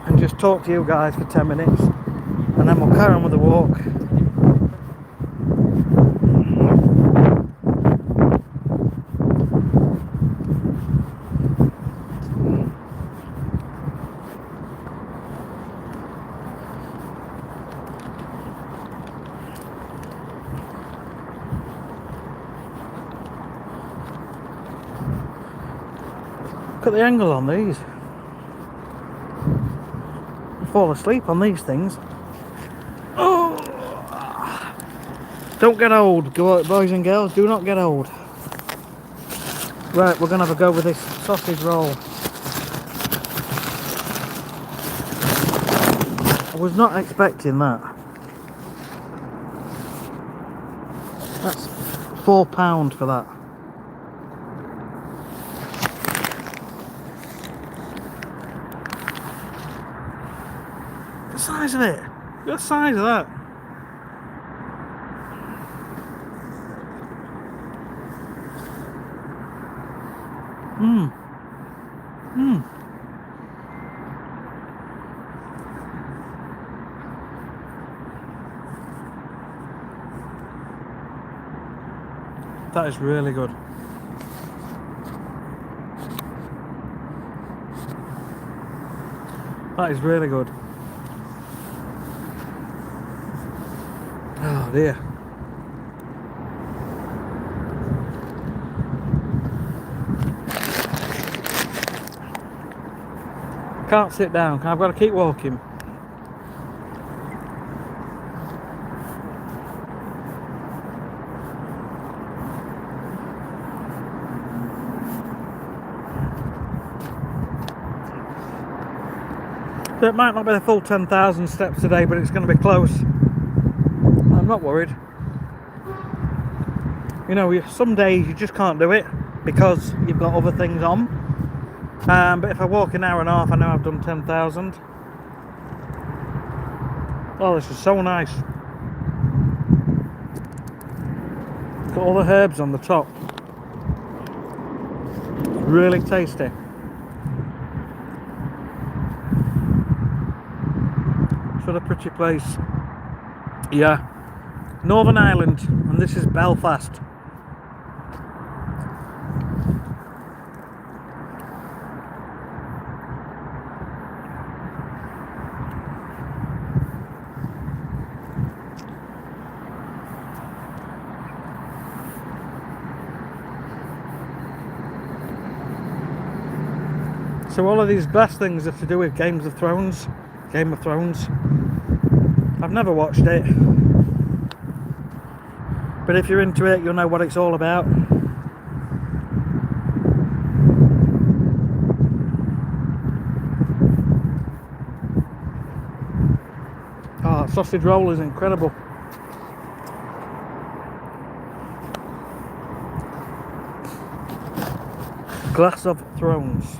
and just talk to you guys for 10 minutes and then we'll carry on with the walk. Look at the angle on these. You fall asleep on these things. Oh! Don't get old, boys and girls. Do not get old. Right, we're going to have a go with this sausage roll. I was not expecting that. That's £4 for that. The size of it. Look at the size of that. That is really good. That is really good. Oh dear. Can't sit down. I've got to keep walking. It might not be the full 10,000 steps today, but it's going to be close. I'm not worried. You know, some days you just can't do it because you've got other things on. But if I walk an hour and a half, I know I've done 10,000. Oh, this is so nice. Got all the herbs on the top. Really tasty. What a pretty place. Yeah, Northern Ireland, and this is Belfast. So all of these best things are to do with Game of Thrones. I've never watched it, but if you're into it, you'll know what it's all about. Oh, that sausage roll is incredible. Glass of Thrones.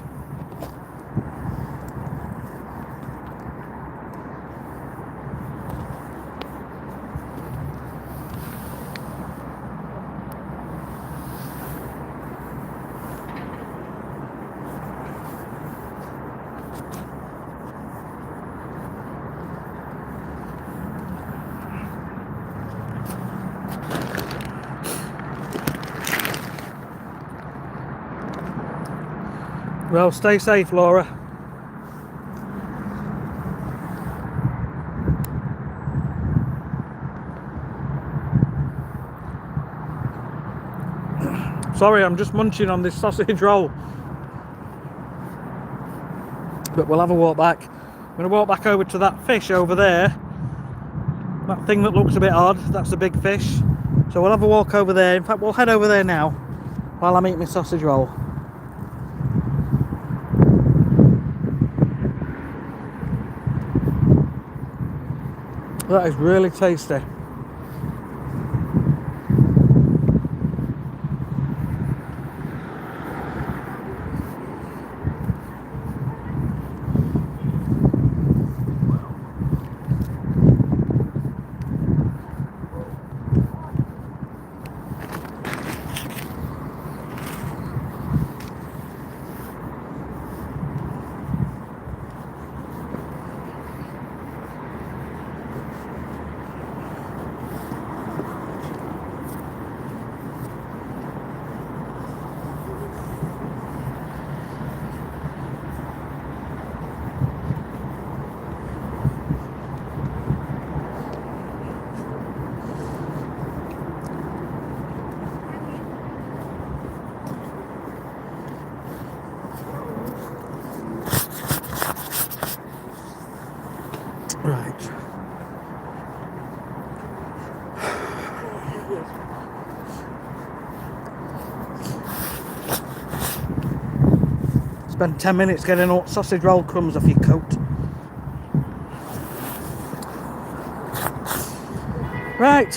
Well, stay safe, Laura. Sorry, I'm just munching on this sausage roll. But we'll have a walk back. I'm going to walk back over to that fish over there. That thing that looks a bit odd, that's a big fish. So we'll have a walk over there. In fact, we'll head over there now while I'm eating my sausage roll. That is really tasty. Right. Spend 10 minutes getting all sausage roll crumbs off your coat. Right.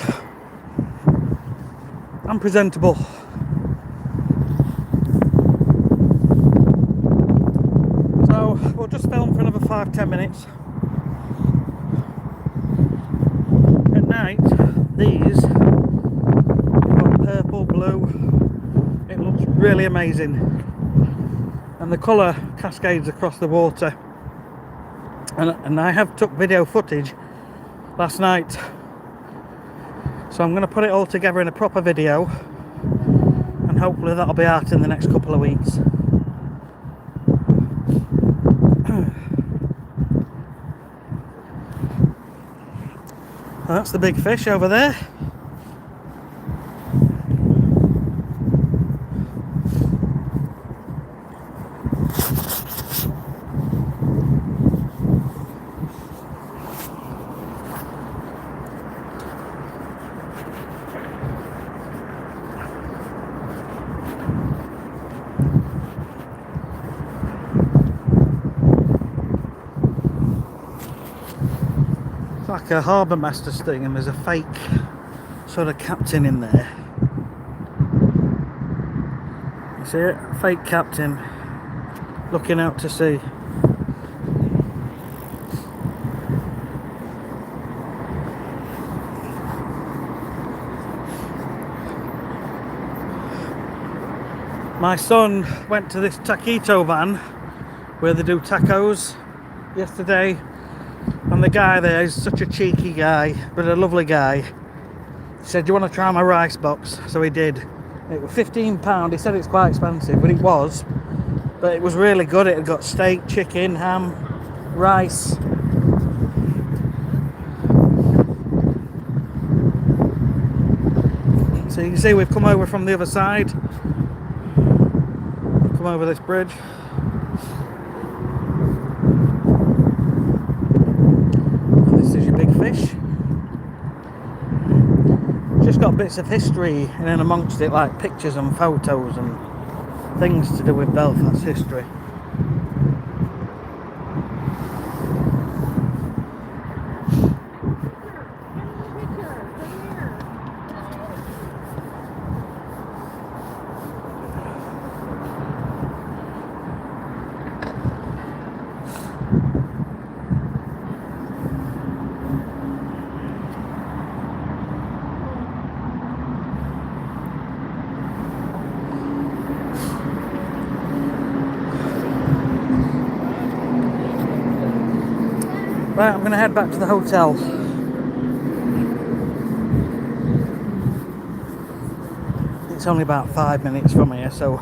I'm presentable. So we'll just film for another 5-10 minutes. At night, these got purple, blue. It looks really amazing. And the colour cascades across the water. And I have took video footage last night. So I'm going to put it all together in a proper video. And hopefully that'll be out in the next couple of weeks. That's the big fish over there. like a harbour master's thing, and there's a fake sort of captain in there. You see it? Fake captain looking out to sea. My son went to this taquito van where they do tacos yesterday, and the guy there is such a cheeky guy, but a lovely guy. He said, "Do you want to try my rice box?" So he did. It was £15. He said it's quite expensive, but it was. But it was really good. It had got steak, chicken, ham, rice. So you can see we've come over from the other side. Come over this bridge. And this is your big fish. Just got bits of history in and amongst it, like pictures and photos and things to do with Belfast history. Right, I'm going to head back to the hotel. It's only about 5 minutes from here, so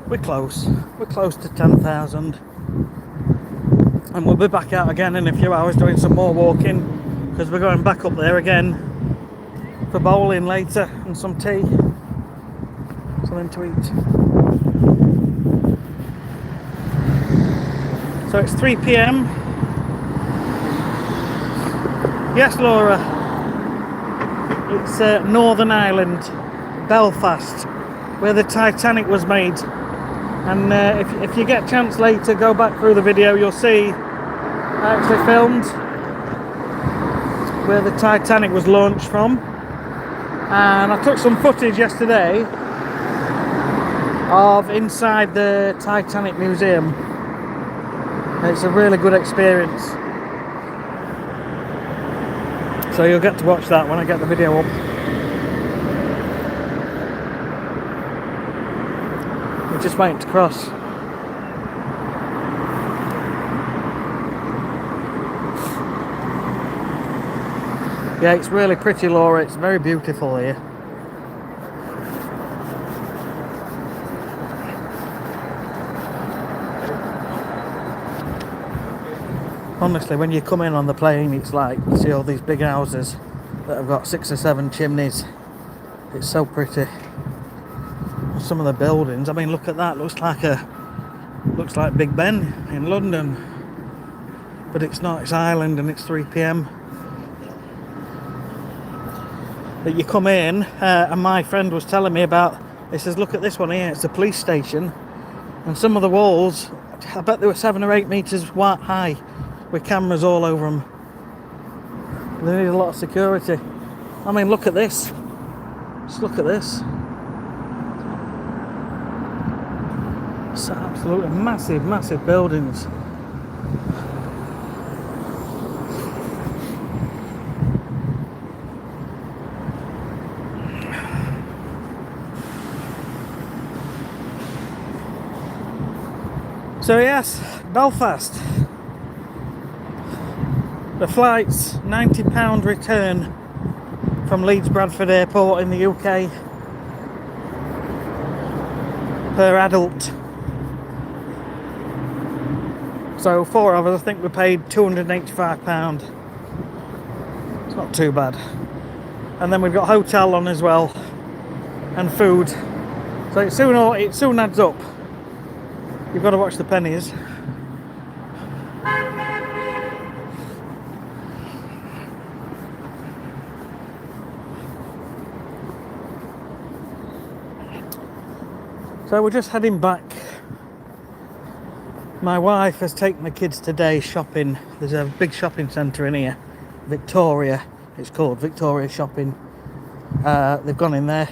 we're close. We're close to 10,000. And we'll be back out again in a few hours doing some more walking, because we're going back up there again for bowling later and some tea. Something to eat. So it's 3 p.m. Yes, Laura. It's Northern Ireland, Belfast, where the Titanic was made. And if you get a chance later, go back through the video, you'll see I actually filmed where the Titanic was launched from. And I took some footage yesterday of inside the Titanic Museum. It's a really good experience. So you'll get to watch that when I get the video up. We're just waiting to cross. Yeah, it's really pretty, Laura. It's very beautiful here. Honestly, when you come in on the plane, it's like you see all these big houses that have got 6 or 7 chimneys. It's so pretty. And some of the buildings, I mean, look at that. Looks like Big Ben in London, but it's not. It's Ireland, and it's 3 p.m. But you come in, and my friend was telling me about. He says, "Look at this one here. It's a police station, and some of the walls, I bet they were 7 or 8 meters high, with cameras all over them. They need a lot of security. I mean, look at this. Just look at this. It's absolutely massive, massive buildings." So yes, Belfast. The flight's £90 return from Leeds Bradford Airport in the UK per adult. So 4 of us, I think we paid £285. It's not too bad. And then we've got hotel on as well, and food. So it soon adds up. You've got to watch the pennies. So we're just heading back. My wife has taken the kids today shopping. There's a big shopping centre in here, Victoria. It's called Victoria Shopping. They've gone in there.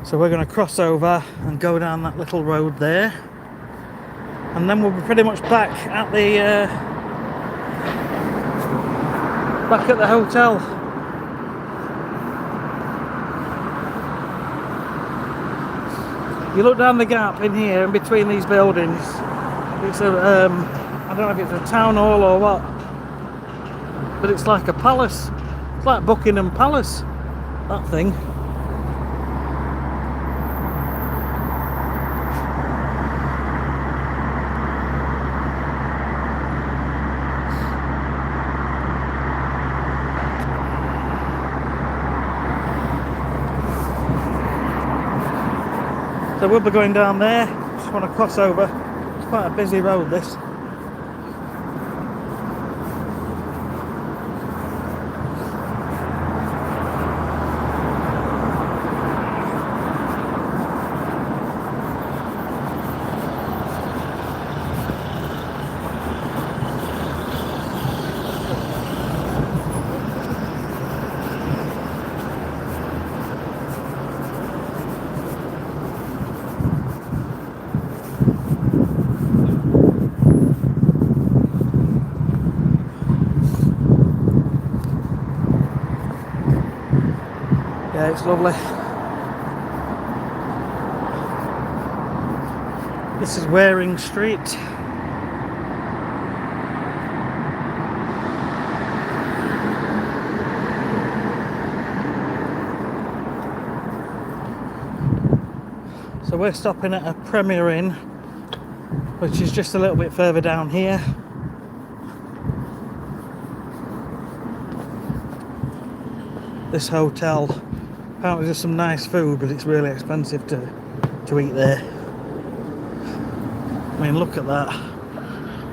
So we're going to cross over and go down that little road there, and then we'll be pretty much back at the hotel. You look down the gap in here, in between these buildings. It's a I don't know if it's a town hall or what, but it's like a palace. It's like Buckingham Palace, that thing. So we'll be going down there. Just want to cross over. It's quite a busy road, this. Yeah, it's lovely. This is Waring Street. So we're stopping at a Premier Inn, which is just a little bit further down here. This hotel, apparently there's some nice food, but it's really expensive to eat there. I mean, look at that.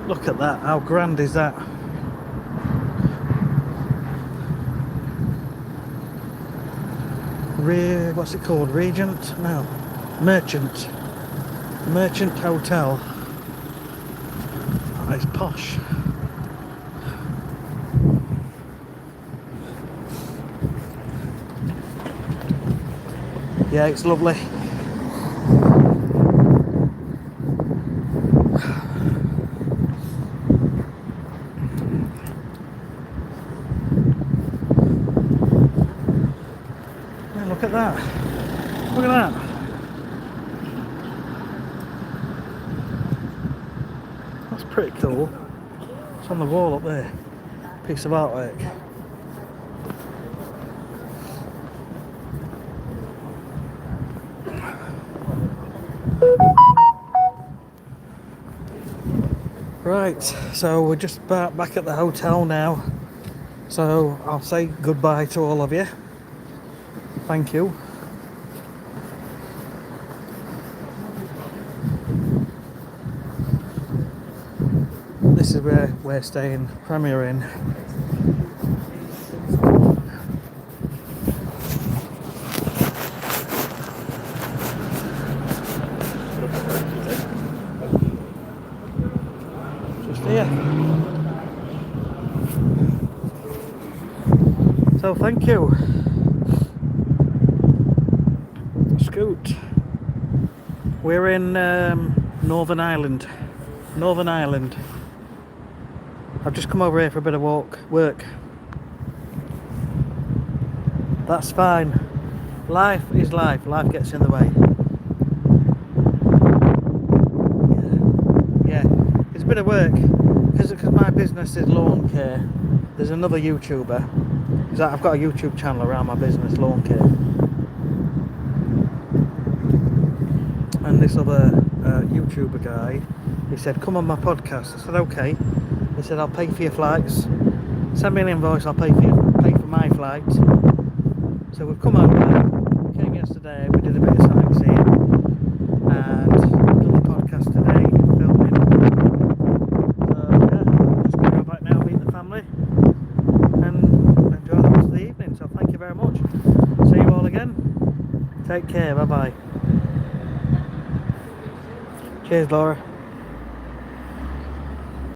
Look at that. How grand is that? What's it called? Regent? No. Merchant. Merchant Hotel. Oh, it's posh. Yeah, it's lovely. Yeah, look at that. Look at that. That's pretty cool. It's on the wall up there. Piece of artwork. Right, so we're just about back at the hotel now. So I'll say goodbye to all of you. Thank you. This is where we're staying, Premier Inn. Just here. So thank you. Scoot. We're in Northern Ireland. Northern Ireland. I've just come over here for a bit of work. That's fine. Life is life. Life gets in the way. Yeah. It's a bit of work because my business is lawn care. There's another YouTuber. I've got a YouTube channel around my business, lawn care. And this other YouTuber guy, he said, come on my podcast. I said, okay. He said, I'll pay for your flights. Send me an invoice, I'll pay for my flight. So we've come over. We came yesterday, we did a bit of sightseeing. And we've done the podcast today, filming. So yeah, just going to go back now, meet the family. And enjoy the rest of the evening. So thank you very much. See you all again. Take care, bye bye. Cheers, Laura.